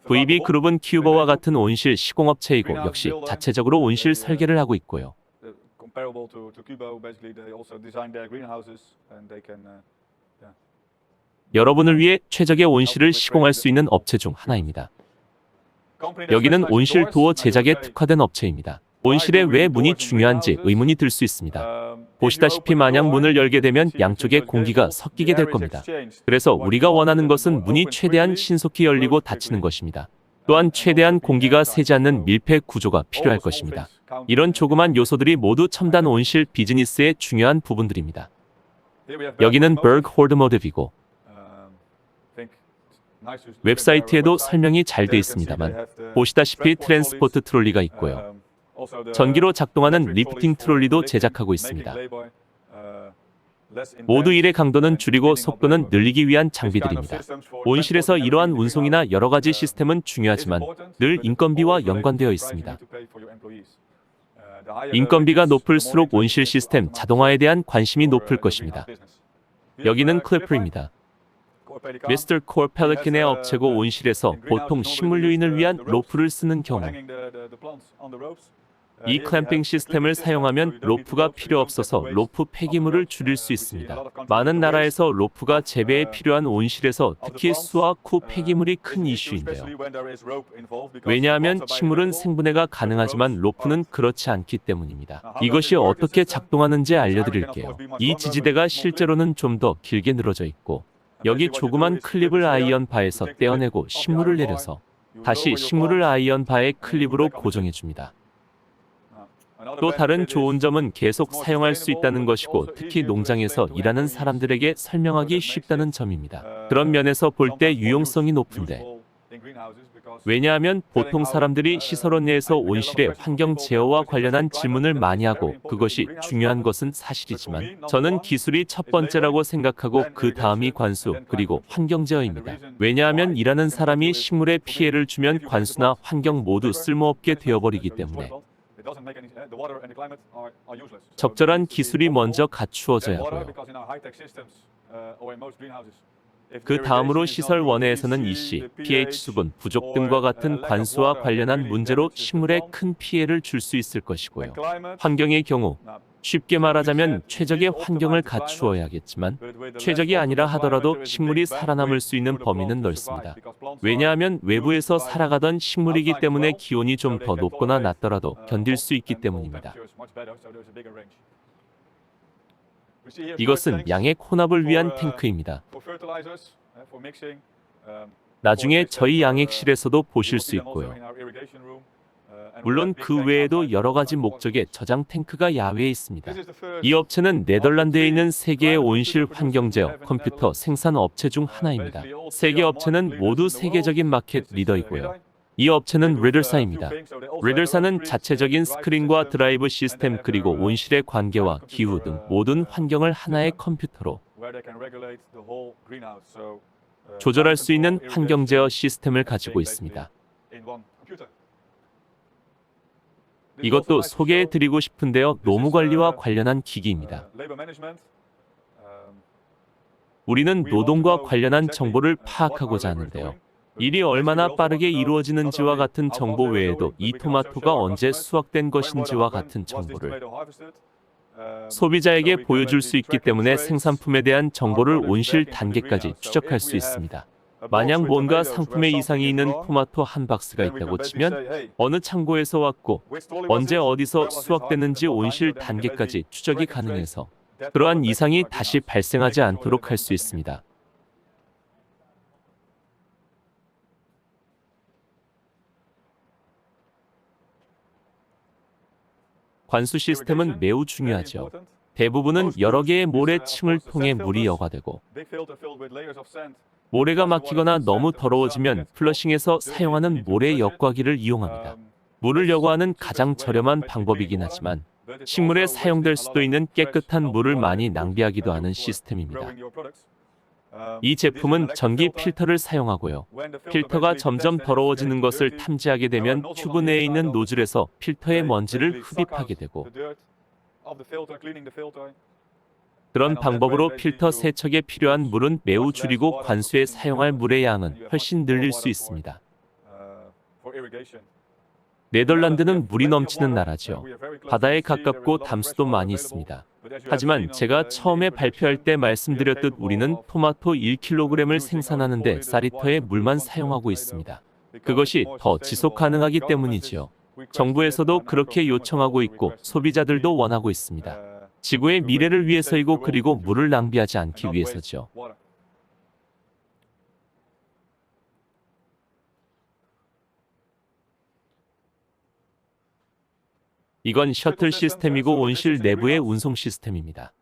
VB그룹은 큐버와 같은 온실 시공업체이고 역시 자체적으로 온실 설계를 하고 있고요. 여러분을 위해 최적의 온실을 시공할 수 있는 업체 중 하나입니다. 여기는 온실 도어 제작에 특화된 업체입니다. 온실에 왜 문이 중요한지 의문이 들 수 있습니다. 보시다시피 만약 문을 열게 되면 양쪽에 공기가 섞이게 될 겁니다. 그래서 우리가 원하는 것은 문이 최대한 신속히 열리고 닫히는 것입니다. 또한 최대한 공기가 새지 않는 밀폐 구조가 필요할 것입니다. 이런 조그만 요소들이 모두 첨단 온실 비즈니스의 중요한 부분들입니다. 여기는 버그 호르모티브이고 웹사이트에도 설명이 잘 되어 있습니다만 보시다시피 트랜스포트 트롤리가 있고요. 전기로 작동하는 리프팅 트롤리도 제작하고 있습니다. 모두 일의 강도는 줄이고 속도는 늘리기 위한 장비들입니다. 온실에서 이러한 운송이나 여러 가지 시스템은 중요하지만 늘 인건비와 연관되어 있습니다. 인건비가 높을수록 온실 시스템 자동화에 대한 관심이 높을 것입니다. 여기는 클래퍼입니다. 미스터 콜 펠리컨의 업체고 온실에서 보통 식물 유인을 위한 로프를 쓰는 경우 이 클램핑 시스템을 사용하면 로프가 필요 없어서 로프 폐기물을 줄일 수 있습니다. 많은 나라에서 로프가 재배에 필요한 온실에서 특히 수확 후 폐기물이 큰 이슈인데요. 왜냐하면 식물은 생분해가 가능하지만 로프는 그렇지 않기 때문입니다. 이것이 어떻게 작동하는지 알려드릴게요. 이 지지대가 실제로는 좀 더 길게 늘어져 있고 여기 조그만 클립을 아이언 바에서 떼어내고 식물을 내려서 다시 식물을 아이언 바에 클립으로 고정해 줍니다. 또 다른 좋은 점은 계속 사용할 수 있다는 것이고 특히 농장에서 일하는 사람들에게 설명하기 쉽다는 점입니다. 그런 면에서 볼 때 유용성이 높은데 왜냐하면 보통 사람들이 시설원 내에서 온실의 환경 제어와 관련한 질문을 많이 하고 그것이 중요한 것은 사실이지만 저는 기술이 첫 번째라고 생각하고 그 다음이 관수 그리고 환경 제어입니다. 왜냐하면 일하는 사람이 식물에 피해를 주면 관수나 환경 모두 쓸모없게 되어버리기 때문에 적절한 기술이 먼저 갖추어져야 하고요. 그 다음으로 시설 원내에서는 EC, pH 수분 부족 등과 같은 관수와 관련한 문제로 식물에 큰 피해를 줄 수 있을 것이고요. 환경의 경우 쉽게 말하자면 최적의 환경을 갖추어야겠지만 최적이 아니라 하더라도 식물이 살아남을 수 있는 범위는 넓습니다. 왜냐하면 외부에서 살아가던 식물이기 때문에 기온이 좀 더 높거나 낮더라도 견딜 수 있기 때문입니다. 이것은 양액 혼합을 위한 탱크입니다. 나중에 저희 양액실에서도 보실 수 있고요. 물론 그 외에도 여러 가지 목적의 저장 탱크가 야외에 있습니다. 이 업체는 네덜란드에 있는 세계의 온실 환경 제어 컴퓨터 생산 업체 중 하나입니다. 세계 업체는 모두 세계적인 마켓 리더이고요. 이 업체는 리더사입니다. 리더사는 자체적인 스크린과 드라이브 시스템 그리고 온실의 관계와 기후 등 모든 환경을 하나의 컴퓨터로 조절할 수 있는 환경 제어 시스템을 가지고 있습니다. 이것도 소개해 드리고 싶은데요. 노무 관리와 관련한 기기입니다. 우리는 노동과 관련한 정보를 파악하고자 하는데요. 일이 얼마나 빠르게 이루어지는지와 같은 정보 외에도 이 토마토가 언제 수확된 것인지와 같은 정보를 소비자에게 보여줄 수 있기 때문에 생산품에 대한 정보를 온실 단계까지 추적할 수 있습니다. 만약 뭔가 상품에 이상이 있는 토마토 한 박스가 있다고 치면 어느 창고에서 왔고 언제 어디서 수확됐는지 온실 단계까지 추적이 가능해서 그러한 이상이 다시 발생하지 않도록 할 수 있습니다. 관수 시스템은 매우 중요하죠. 대부분은 여러 개의 모래층을 통해 물이 여과되고 모래가 막히거나 너무 더러워지면 플러싱에서 사용하는 모래 여과기를 이용합니다. 물을 여과하는 가장 저렴한 방법이긴 하지만 식물에 사용될 수도 있는 깨끗한 물을 많이 낭비하기도 하는 시스템입니다. 이 제품은 전기 필터를 사용하고요. 필터가 점점 더러워지는 것을 탐지하게 되면 튜브 내에 있는 노즐에서 필터의 먼지를 흡입하게 되고 그런 방법으로 필터 세척에 필요한 물은 매우 줄이고 관수에 사용할 물의 양은 훨씬 늘릴 수 있습니다. 네덜란드는 물이 넘치는 나라죠. 바다에 가깝고 담수도 많이 있습니다. 하지만 제가 처음에 발표할 때 말씀드렸듯 우리는 토마토 1kg을 생산하는데 4리터의 물만 사용하고 있습니다. 그것이 더 지속 가능하기 때문이지요. 정부에서도 그렇게 요청하고 있고 소비자들도 원하고 있습니다. 지구의 미래를 위해서이고 그리고 물을 낭비하지 않기 위해서죠. 이건 셔틀 시스템이고 온실 내부의 운송 시스템입니다.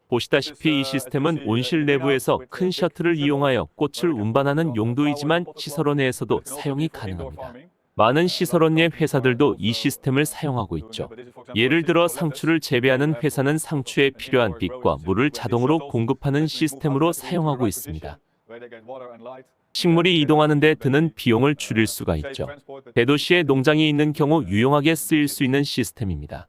보시다시피 이 시스템은 온실 내부에서 큰 셔틀을 이용하여 꽃을 운반하는 용도이지만 시설원 내에서도 사용이 가능합니다. 많은 시설원 내 회사들도 이 시스템을 사용하고 있죠. 예를 들어 상추를 재배하는 회사는 상추에 필요한 빛과 물을 자동으로 공급하는 시스템으로 사용하고 있습니다. 식물이 이동하는 데 드는 비용을 줄일 수가 있죠. 대도시에 농장이 있는 경우 유용하게 쓰일 수 있는 시스템입니다.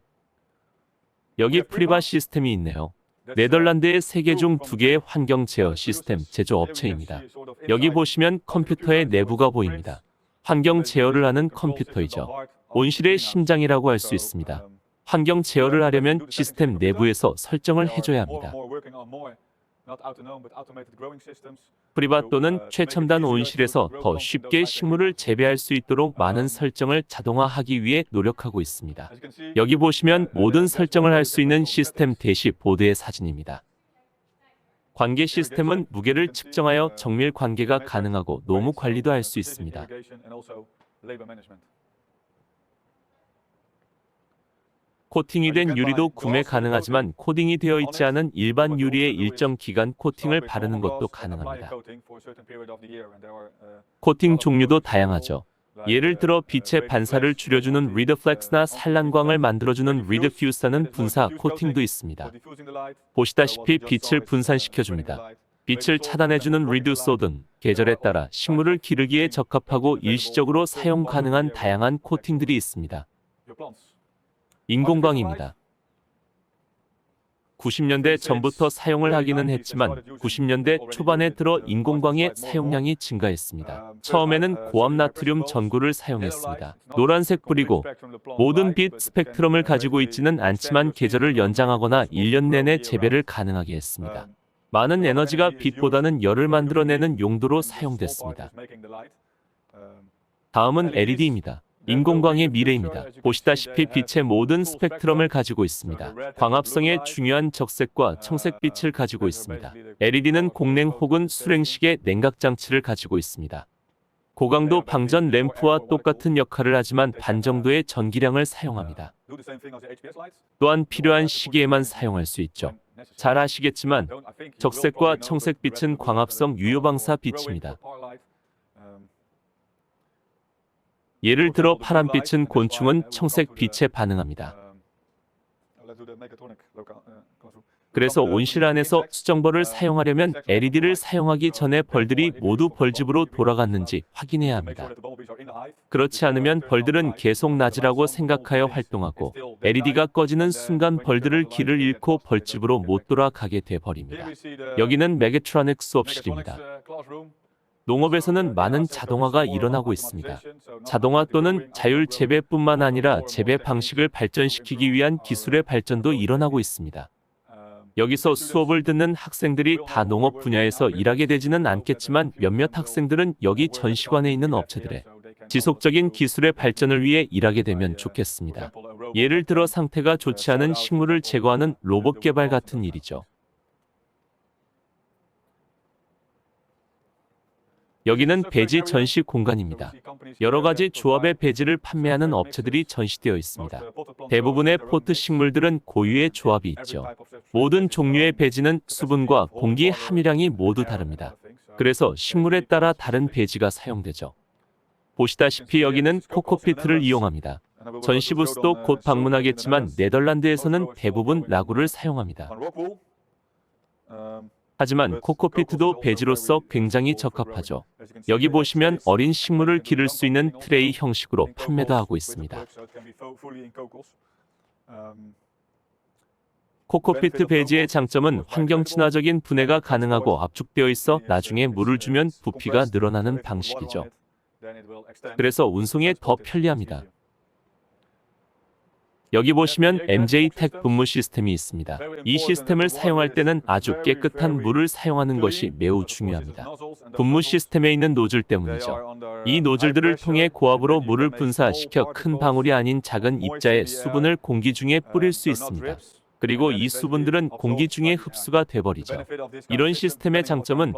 여기 프리바 시스템이 있네요. 네덜란드의 3개 중 2개의 환경 제어 시스템 제조업체입니다. 여기 보시면 컴퓨터의 내부가 보입니다. 환경 제어를 하는 컴퓨터이죠. 온실의 심장이라고 할 수 있습니다. 환경 제어를 하려면 시스템 내부에서 설정을 해줘야 합니다. 프리바 또는 최첨단 온실에서 더 쉽게 식물을 재배할 수 있도록 많은 설정을 자동화하기 위해 노력하고 있습니다. 여기 보시면 모든 설정을 할 수 있는 시스템 대시보드의 사진입니다. 관계 시스템은 무게를 측정하여 정밀 관계가 가능하고 노무 관리도 할 수 있습니다. 코팅이 된 유리도 구매 가능하지만 코딩이 되어 있지 않은 일반 유리에 일정 기간 코팅을 바르는 것도 가능합니다. 코팅 종류도 다양하죠. 예를 들어 빛의 반사를 줄여주는 리드플렉스나 산란광을 만들어주는 리드퓨서는 분사 코팅도 있습니다. 보시다시피 빛을 분산시켜줍니다. 빛을 차단해주는 리듀서 등 계절에 따라 식물을 기르기에 적합하고 일시적으로 사용 가능한 다양한 코팅들이 있습니다. 인공광입니다. 90년대 전부터 사용을 하기는 했지만 90년대 초반에 들어 인공광의 사용량이 증가했습니다. 처음에는 고압 나트륨 전구를 사용했습니다. 노란색 불이고 모든 빛 스펙트럼을 가지고 있지는 않지만 계절을 연장하거나 1년 내내 재배를 가능하게 했습니다. 많은 에너지가 빛보다는 열을 만들어내는 용도로 사용됐습니다. 다음은 LED입니다. 인공광의 미래입니다. 보시다시피 빛의 모든 스펙트럼을 가지고 있습니다. 광합성의 중요한 적색과 청색빛을 가지고 있습니다. LED는 공냉 혹은 수랭식의 냉각 장치를 가지고 있습니다. 고강도 방전 램프와 똑같은 역할을 하지만 반 정도의 전기량을 사용합니다. 또한 필요한 시기에만 사용할 수 있죠. 잘 아시겠지만 적색과 청색빛은 광합성 유효방사 빛입니다. 예를 들어 파란빛은 곤충은 청색빛에 반응합니다. 그래서 온실 안에서 수정벌을 사용하려면 LED를 사용하기 전에 벌들이 모두 벌집으로 돌아갔는지 확인해야 합니다. 그렇지 않으면 벌들은 계속 낮이라고 생각하여 활동하고 LED가 꺼지는 순간 벌들을 길을 잃고 벌집으로 못 돌아가게 돼버립니다. 여기는 메가트로닉 수업실입니다. 농업에서는 많은 자동화가 일어나고 있습니다. 자동화 또는 자율 재배뿐만 아니라 재배 방식을 발전시키기 위한 기술의 발전도 일어나고 있습니다. 여기서 수업을 듣는 학생들이 다 농업 분야에서 일하게 되지는 않겠지만 몇몇 학생들은 여기 전시관에 있는 업체들의 지속적인 기술의 발전을 위해 일하게 되면 좋겠습니다. 예를 들어 상태가 좋지 않은 식물을 제거하는 로봇 개발 같은 일이죠. 여기는 배지 전시 공간입니다. 여러 가지 조합의 배지를 판매하는 업체들이 전시되어 있습니다. 대부분의 포트 식물들은 고유의 조합이 있죠. 모든 종류의 배지는 수분과 공기 함유량이 모두 다릅니다. 그래서 식물에 따라 다른 배지가 사용되죠. 보시다시피 여기는 코코피트를 이용합니다. 전시 부스도 곧 방문하겠지만 네덜란드에서는 대부분 라구를 사용합니다. 하지만 코코피트도 배지로서 굉장히 적합하죠. 여기 보시면 어린 식물을 기를 수 있는 트레이 형식으로 판매도 하고 있습니다. 코코피트 배지의 장점은 환경 친화적인 분해가 가능하고 압축되어 있어 나중에 물을 주면 부피가 늘어나는 방식이죠. 그래서 운송에 더 편리합니다. 여기 보시면 MJ텍 분무 시스템이 있습니다. 이 시스템을 사용할 때는 아주 깨끗한 물을 사용하는 것이 매우 중요합니다. 분무 시스템에 있는 노즐 때문이죠. 이 노즐들을 통해 고압으로 물을 분사시켜 큰 방울이 아닌 작은 입자의 수분을 공기 중에 뿌릴 수 있습니다. 그리고 이 수분들은 공기 중에 흡수가 돼버리죠. 이런 시스템의 장점은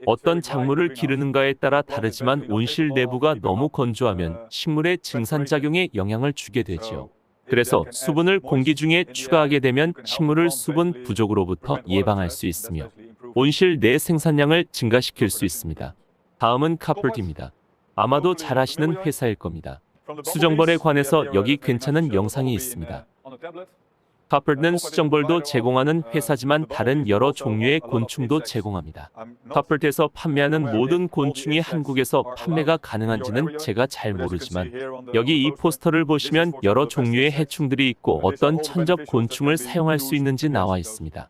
어떤 작물을 기르는가에 따라 다르지만 온실 내부가 너무 건조하면 식물의 증산작용에 영향을 주게 되지요. 그래서 수분을 공기 중에 추가하게 되면 식물을 수분 부족으로부터 예방할 수 있으며 온실 내 생산량을 증가시킬 수 있습니다. 다음은 카퍼드입니다. 아마도 잘 아시는 회사일 겁니다. 수정벌에 관해서 여기 괜찮은 영상이 있습니다. 카퍼드는 수정벌도 제공하는 회사지만 다른 여러 종류의 곤충도 제공합니다. 카퍼드에서 판매하는 모든 곤충이 한국에서 판매가 가능한지는 제가 잘 모르지만 여기 이 포스터를 보시면 여러 종류의 해충들이 있고 어떤 천적 곤충을 사용할 수 있는지 나와 있습니다.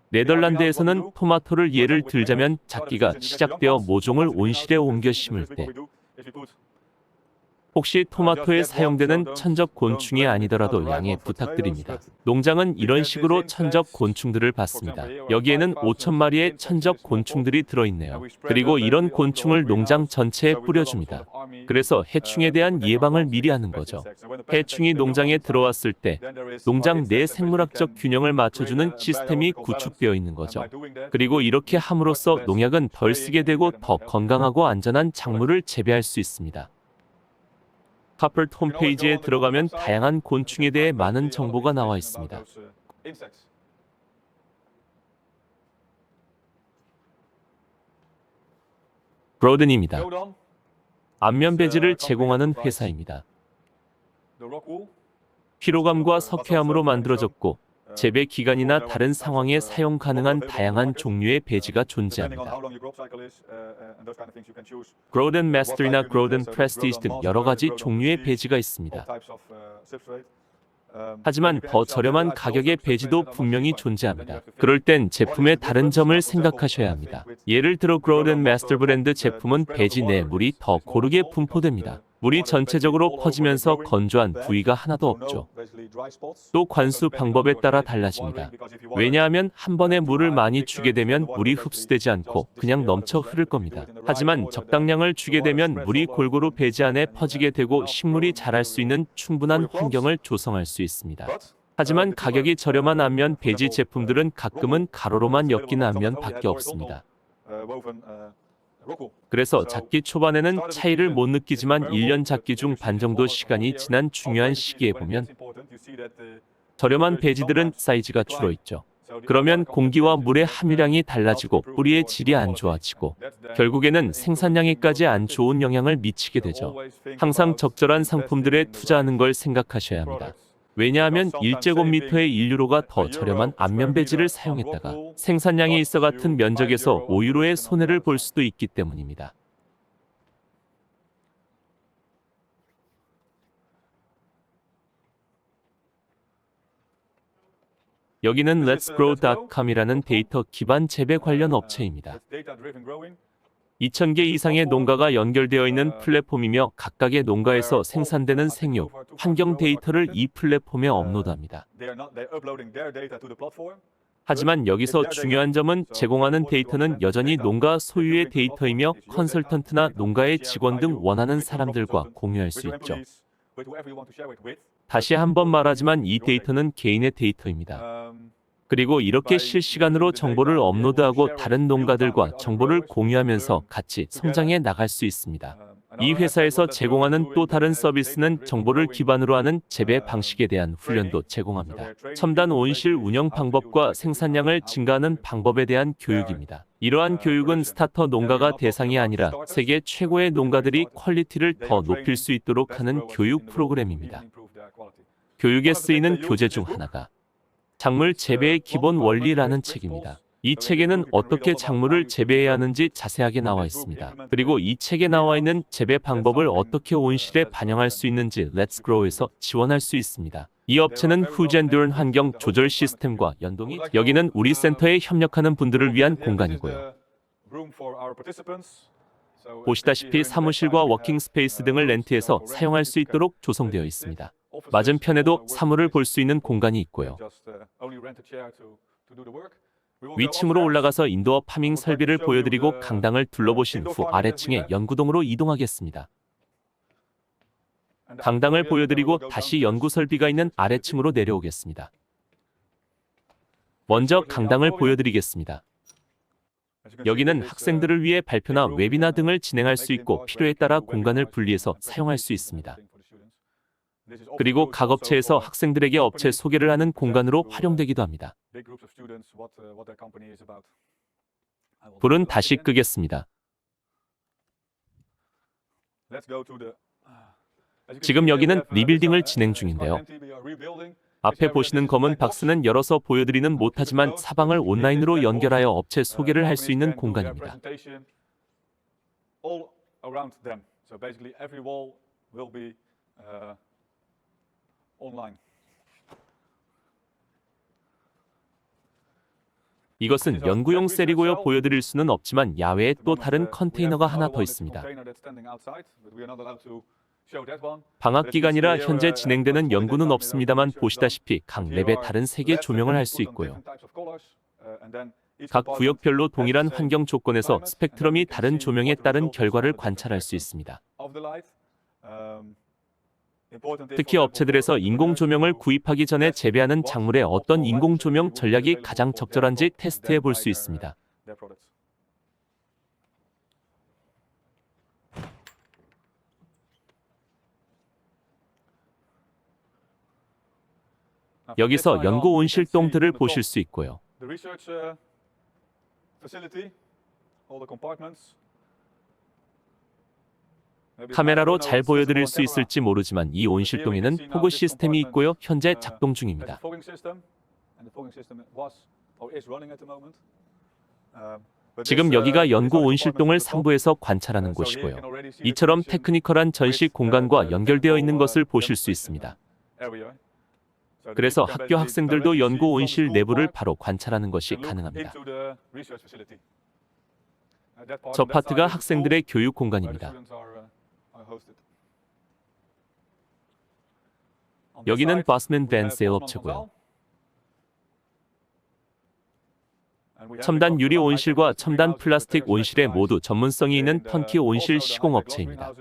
네덜란드에서는 토마토를 예를 들자면 작기가 시작되어 모종을 온실에 옮겨 심을 때 혹시 토마토에 사용되는 천적 곤충이 아니더라도 양해 부탁드립니다. 농장은 이런 식으로 천적 곤충들을 받습니다. 여기에는 5,000마리의 천적 곤충들이 들어있네요. 그리고 이런 곤충을 농장 전체에 뿌려줍니다. 그래서 해충에 대한 예방을 미리 하는 거죠. 해충이 농장에 들어왔을 때 농장 내 생물학적 균형을 맞춰주는 시스템이 구축되어 있는 거죠. 그리고 이렇게 함으로써 농약은 덜 쓰게 되고 더 건강하고 안전한 작물을 재배할 수 있습니다. 카퍼트 홈페이지에 들어가면 다양한 곤충에 대해 많은 정보가 나와 있습니다. 그로든입니다. 안면 배지를 제공하는 회사입니다. 피로감과 석회암으로 만들어졌고 재배 기간이나 다른 상황에 사용 가능한 다양한 종류의 배지가 존재합니다. 그로든 마스터나 그로든 프레스티지 등 여러 가지 종류의 배지가 있습니다. 하지만 더 저렴한 가격의 배지도 분명히 존재합니다. 그럴 땐 제품의 다른 점을 생각하셔야 합니다. 예를 들어 그로든 마스터 브랜드 제품은 배지 내 물이 더 고르게 분포됩니다. 물이 전체적으로 퍼지면서 건조한 부위가 하나도 없죠. 또 관수 방법에 따라 달라집니다. 왜냐하면 한 번에 물을 많이 주게 되면 물이 흡수되지 않고 그냥 넘쳐 흐를 겁니다. 하지만 적당량을 주게 되면 물이 골고루 배지 안에 퍼지게 되고 식물이 자랄 수 있는 충분한 환경을 조성할 수 있습니다. 하지만 가격이 저렴한 안면 배지 제품들은 가끔은 가로로만 엮인 안면밖에 없습니다. 그래서 잡기 초반에는 차이를 못 느끼지만 1년 잡기 중 반 정도 시간이 지난 중요한 시기에 보면 저렴한 배지들은 사이즈가 줄어있죠. 그러면 공기와 물의 함유량이 달라지고 뿌리의 질이 안 좋아지고 결국에는 생산량에까지 안 좋은 영향을 미치게 되죠. 항상 적절한 상품들에 투자하는 걸 생각하셔야 합니다. 왜냐하면 1제곱미터의 1유로가 더 저렴한 안면 배지를 사용했다가 생산량이 있어 같은 면적에서 5유로의 손해를 볼 수도 있기 때문입니다. 여기는 letsgrow.com이라는 데이터 기반 재배 관련 업체입니다. 2,000개 이상의 농가가 연결되어 있는 플랫폼이며 각각의 농가에서 생산되는 생육, 환경 데이터를 이 플랫폼에 업로드합니다. 하지만 여기서 중요한 점은 제공하는 데이터는 여전히 농가 소유의 데이터이며 컨설턴트나 농가의 직원 등 원하는 사람들과 공유할 수 있죠. 다시 한번 말하지만 이 데이터는 개인의 데이터입니다. 그리고 이렇게 실시간으로 정보를 업로드하고 다른 농가들과 정보를 공유하면서 같이 성장해 나갈 수 있습니다. 이 회사에서 제공하는 또 다른 서비스는 정보를 기반으로 하는 재배 방식에 대한 훈련도 제공합니다. 첨단 온실 운영 방법과 생산량을 증가하는 방법에 대한 교육입니다. 이러한 교육은 스타터 농가가 대상이 아니라 세계 최고의 농가들이 퀄리티를 더 높일 수 있도록 하는 교육 프로그램입니다. 교육에 쓰이는 교재 중 하나가 작물 재배의 기본 원리라는 책입니다. 이 책에는 어떻게 작물을 재배해야 하는지 자세하게 나와 있습니다. 그리고 이 책에 나와 있는 재배 방법을 어떻게 온실에 반영할 수 있는지 렛츠그로우에서 지원할 수 있습니다. 이 업체는 후젠듀런 환경 조절 시스템과 연동이 여기는 우리 센터에 협력하는 분들을 위한 공간이고요. 보시다시피 사무실과 워킹 스페이스 등을 렌트해서 사용할 수 있도록 조성되어 있습니다. 맞은편에도 사물을 볼 수 있는 공간이 있고요. 위층으로 올라가서 인도어 파밍 설비를 보여드리고 강당을 둘러보신 후 아래층의 연구동으로 이동하겠습니다. 강당을 보여드리고 다시 연구 설비가 있는 아래층으로 내려오겠습니다. 먼저 강당을 보여드리겠습니다. 여기는 학생들을 위해 발표나 웨비나 등을 진행할 수 있고 필요에 따라 공간을 분리해서 사용할 수 있습니다. 그리고 각 업체에서 학생들에게 업체 소개를 하는 공간으로 활용되기도 합니다. 불은 다시 끄겠습니다. 지금 여기는 리빌딩을 진행 중인데요. 앞에 보시는 검은 박스는 열어서 보여드리는 못하지만 사방을 온라인으로 연결하여 업체 소개를 할 수 있는 공간입니다. 이것은 연구용 셀이고요. 보여드릴 수는 없지만 야외에 또 다른 컨테이너가 하나 더 있습니다. 방학 기간이라 현재 진행되는 연구는 없습니다만 보시다시피 각 랩에 다른 색의 조명을 할 수 있고요. 각 구역별로 동일한 환경 조건에서 스펙트럼이 다른 조명에 따른 결과를 관찰할 수 있습니다. 특히 업체들에서 인공 조명을 구입하기 전에 재배하는 작물에 어떤 인공 조명 전략이 가장 적절한지 테스트해 볼 수 있습니다. 여기서 연구 온실동들을 보실 수 있고요. 카메라로 잘 보여드릴 수 있을지 모르지만 이 온실동에는 포그 시스템이 있고요. 현재 작동 중입니다. 지금 여기가 연구 온실동을 상부에서 관찰하는 곳이고요. 이처럼 테크니컬한 전시 공간과 연결되어 있는 것을 보실 수 있습니다. 그래서 학교 학생들도 연구 온실 내부를 바로 관찰하는 것이 가능합니다. 저 파트가 학생들의 교육 공간입니다. 여기는 바스맨 밴 세일 업체고요. 첨단 유리 온실과 첨단 플라스틱 온실에 모두 전문성이 있는 턴키 온실 시공 업체입니다.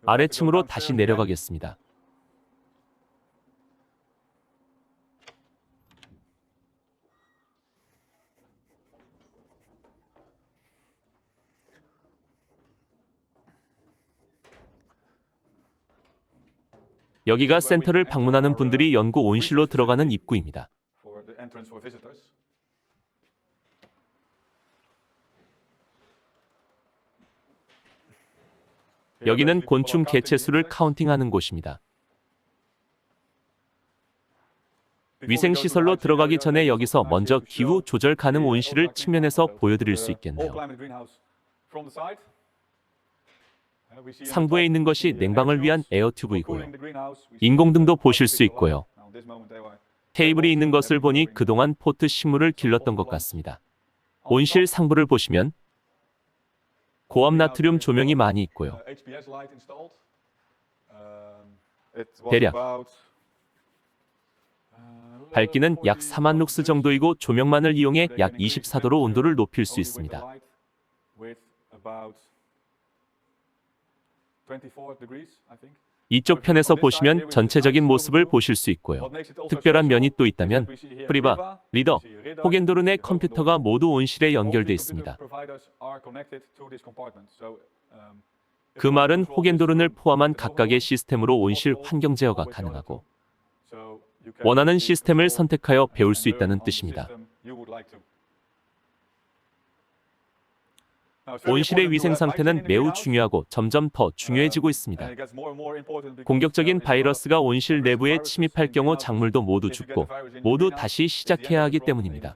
아래층으로 다시 내려가겠습니다. 여기가 센터를 방문하는 분들이 연구 온실로 들어가는 입구입니다. 여기는 곤충 개체수를 카운팅하는 곳입니다. 위생시설로 들어가기 전에 여기서 먼저 기후 조절 가능 온실을 측면에서 보여드릴 수 있겠네요. 상부에 있는 것이 냉방을 위한 에어튜브이고요. 인공등도 보실 수 있고요. 테이블이 있는 것을 보니 그동안 포트 식물을 길렀던 것 같습니다. 온실 상부를 보시면 고압 나트륨 조명이 많이 있고요. 대략 밝기는 약 4만 룩스 정도이고 조명만을 이용해 약 24도로 온도를 높일 수 있습니다. 이쪽 편에서 보시면 전체적인 모습을 보실 수 있고요. 특별한 면이 또 있다면 프리바, 리더, 호겐도른의 컴퓨터가 모두 온실에 연결돼 있습니다. 그 말은 호겐도른을 포함한 각각의 시스템으로 온실 환경 제어가 가능하고 원하는 시스템을 선택하여 배울 수 있다는 뜻입니다. 온실의 위생 상태는 매우 중요하고 점점 더 중요해지고 있습니다. 공격적인 바이러스가 온실 내부에 침입할 경우 작물도 모두 죽고 모두 다시 시작해야 하기 때문입니다.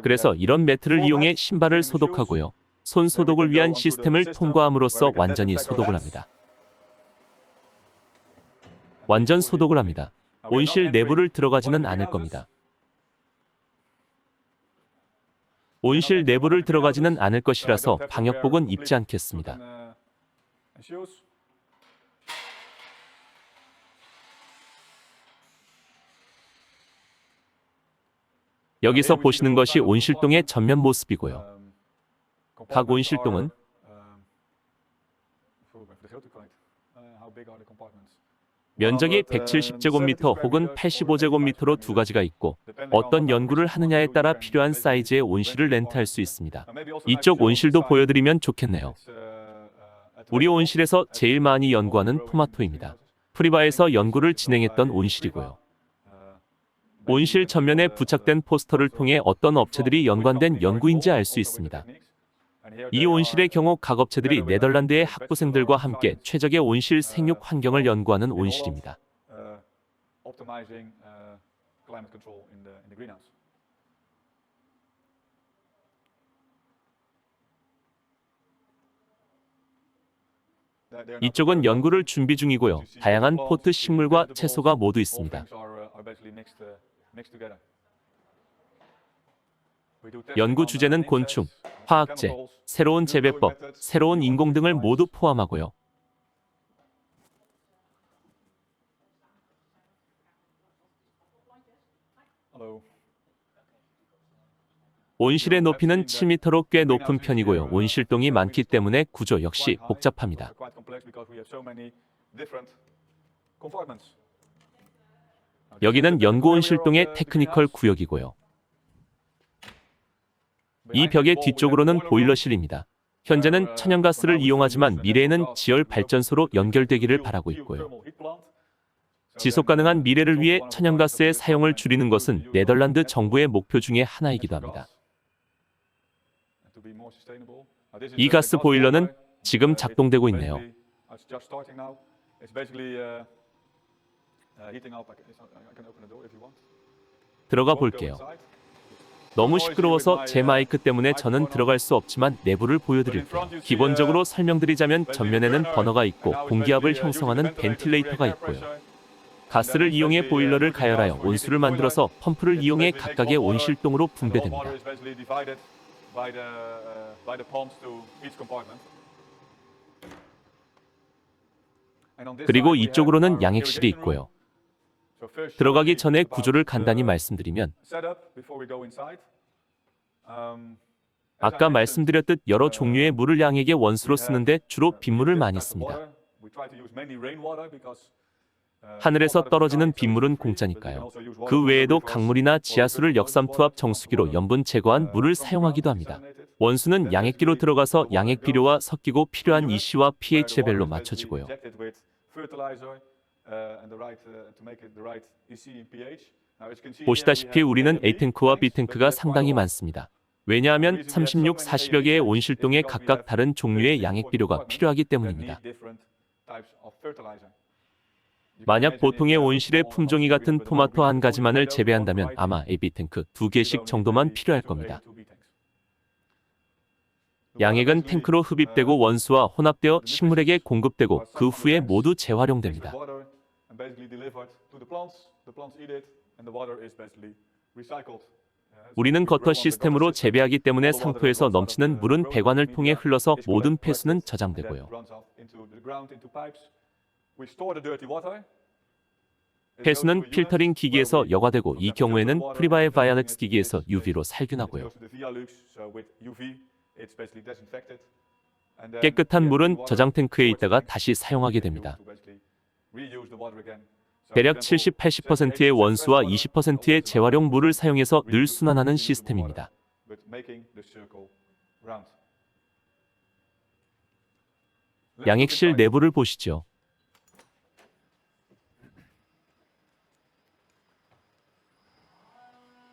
그래서 이런 매트를 이용해 신발을 소독하고요. 손 소독을 위한 시스템을 통과함으로써 완전히 소독을 합니다. 완전 소독을 합니다. 온실 내부를 들어가지는 않을 겁니다. 온실 내부를 들어가지는 않을 것이라서 방역복은 입지 않겠습니다. 여기서 보시는 것이 온실동의 전면 모습이고요. 각 온실동은 면적이 170제곱미터 혹은 85제곱미터로 두 가지가 있고 어떤 연구를 하느냐에 따라 필요한 사이즈의 온실을 렌트할 수 있습니다. 이쪽 온실도 보여드리면 좋겠네요. 우리 온실에서 제일 많이 연구하는 토마토입니다. 프리바에서 연구를 진행했던 온실이고요. 온실 전면에 부착된 포스터를 통해 어떤 업체들이 연관된 연구인지 알 수 있습니다. 이 온실의 경우 각 업체들이 네덜란드의 학부생들과 함께 최적의 온실 생육 환경을 연구하는 온실입니다. 이쪽은 연구를 준비 중이고요. 다양한 포트 식물과 채소가 모두 있습니다. 연구 주제는 곤충, 화학재, 새로운 재배법, 새로운 인공 등을 모두 포함하고요. 온실의 높이는 7m로 꽤 높은 편이고요. 온실동이 많기 때문에 구조 역시 복잡합니다. 여기는 연구 온실동의 테크니컬 구역이고요. 이 벽의 뒤쪽으로는 보일러실입니다. 현재는 천연가스를 이용하지만 미래에는 지열 발전소로 연결되기를 바라고 있고요. 지속 가능한 미래를 위해 천연가스의 사용을 줄이는 것은 네덜란드 정부의 목표 중에 하나이기도 합니다. 이 가스 보일러는 지금 작동되고 있네요. 들어가 볼게요. 너무 시끄러워서 제 마이크 때문에 저는 들어갈 수 없지만 내부를 보여드릴게요. 기본적으로 설명드리자면 전면에는 버너가 있고 공기압을 형성하는 벤틸레이터가 있고요. 가스를 이용해 보일러를 가열하여 온수를 만들어서 펌프를 이용해 각각의 온실동으로 분배됩니다. 그리고 이쪽으로는 양액실이 있고요. 들어가기 전에 구조를 간단히 말씀드리면 아까 말씀드렸듯 여러 종류의 물을 양액의 원수로 쓰는데 주로 빗물을 많이 씁니다. 하늘에서 떨어지는 빗물은 공짜니까요. 그 외에도 강물이나 지하수를 역삼투압 정수기로 염분 제거한 물을 사용하기도 합니다. 원수는 양액기로 들어가서 양액 비료와 섞이고 필요한 EC와 pH 레벨로 맞춰지고요. 보시다시피 우리는 A탱크와 B탱크가 상당히 많습니다. 왜냐하면 36, 40여 개의 온실동에 각각 다른 종류의 양액 비료가 필요하기 때문입니다. 만약 보통의 온실의 품종이 같은 토마토 한 가지만을 재배한다면 아마 AB탱크 2개씩 정도만 필요할 겁니다. 양액은 탱크로 흡입되고 원수와 혼합되어 식물에게 공급되고 그 후에 모두 재활용됩니다. 우리는 거터 시스템으로 재배하기 때문에 상토에서 넘치는 물은 배관을 통해 흘러서 모든 폐수는 저장되고요. 폐수는 필터링 기기에서 여과되고 이 경우에는 프리바의 바이알렉스 기기에서 UV로 살균하고요. 깨끗한 물은 저장 탱크에 있다가 다시 사용하게 됩니다. 대략 70-80%의 원수와 20%의 재활용 물을 사용해서 늘 순환하는 시스템입니다. 양액실 내부를 보시죠.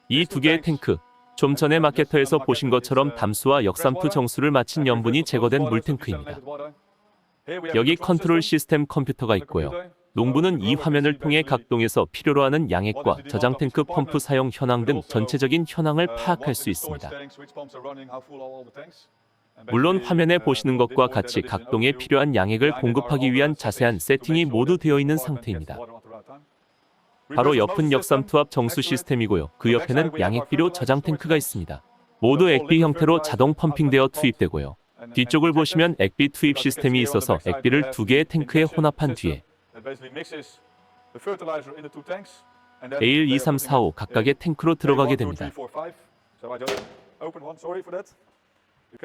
이 두 개의 탱크, 좀 전에 마케터에서 보신 것처럼 담수와 역삼투 정수를 마친 염분이 제거된 물탱크입니다. 여기 컨트롤 시스템 컴퓨터가 있고요. 농부는 이 화면을 통해 각동에서 필요로 하는 양액과 저장 탱크 펌프 사용 현황 등 전체적인 현황을 파악할 수 있습니다. 물론 화면에 보시는 것과 같이 각동에 필요한 양액을 공급하기 위한 자세한 세팅이 모두 되어 있는 상태입니다. 바로 옆은 역삼투압 정수 시스템이고요. 그 옆에는 양액비료 저장 탱크가 있습니다. 모두 액비 형태로 자동 펌핑되어 투입되고요. 뒤쪽을 보시면 액비 투입 시스템이 있어서 액비를 두 개의 탱크에 혼합한 뒤에 A1, 2, 3, 4, 5 각각의 탱크로 들어가게 됩니다.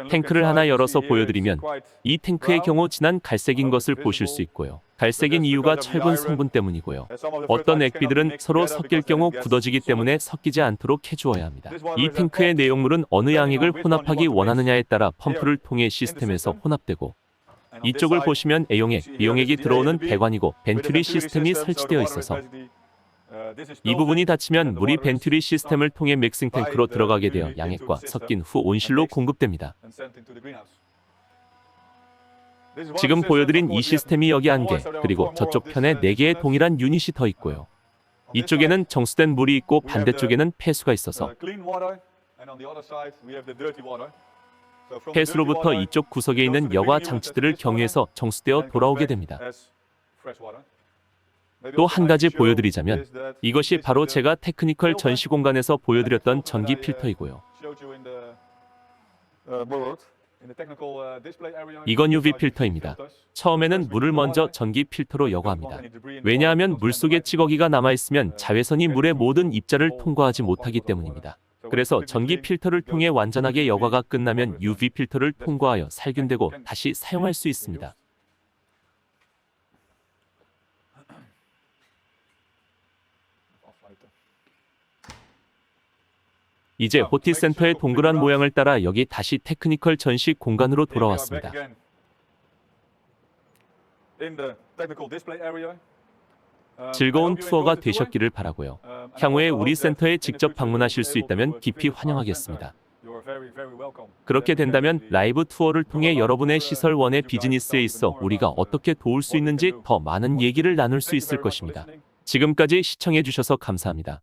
탱크를 하나 열어서 보여드리면 이 탱크의 경우 진한 갈색인 것을 보실 수 있고요. 갈색인 이유가 철분 성분 때문이고요. 어떤 액비들은 서로 섞일 경우 굳어지기 때문에 섞이지 않도록 해주어야 합니다. 이 탱크의 내용물은 어느 양액을 혼합하기 원하느냐에 따라 펌프를 통해 시스템에서 혼합되고 이쪽을 보시면 A용액, B용액이 들어오는 배관이고 벤튜리 시스템이 설치되어 있어서 이 부분이 닫히면 물이 벤튜리 시스템을 통해 믹싱 탱크로 들어가게 되어 양액과 섞인 후 온실로 공급됩니다. 지금 보여드린 이 시스템이 여기 1개, 그리고 저쪽 편에 4개의 동일한 유닛이 더 있고요. 이쪽에는 정수된 물이 있고 반대쪽에는 폐수가 있어서 폐수로부터 이쪽 구석에 있는 여과 장치들을 경유해서 정수되어 돌아오게 됩니다. 또 한 가지 보여드리자면 이것이 바로 제가 테크니컬 전시 공간에서 보여드렸던 전기 필터이고요. 이건 UV 필터입니다. 처음에는 물을 먼저 전기 필터로 여과합니다. 왜냐하면 물속에 찌꺼기가 남아있으면 자외선이 물의 모든 입자를 통과하지 못하기 때문입니다. 그래서 전기 필터를 통해 완전하게 여과가 끝나면 UV 필터를 통과하여 살균되고 다시 사용할 수 있습니다. 이제 호티 센터의 동그란 모양을 따라 여기 다시 테크니컬 전시 공간으로 돌아왔습니다. 즐거운 투어가 되셨기를 바라고요. 향후에 우리 센터에 직접 방문하실 수 있다면 깊이 환영하겠습니다. 그렇게 된다면 라이브 투어를 통해 여러분의 시설원의 비즈니스에 있어 우리가 어떻게 도울 수 있는지 더 많은 얘기를 나눌 수 있을 것입니다. 지금까지 시청해 주셔서 감사합니다.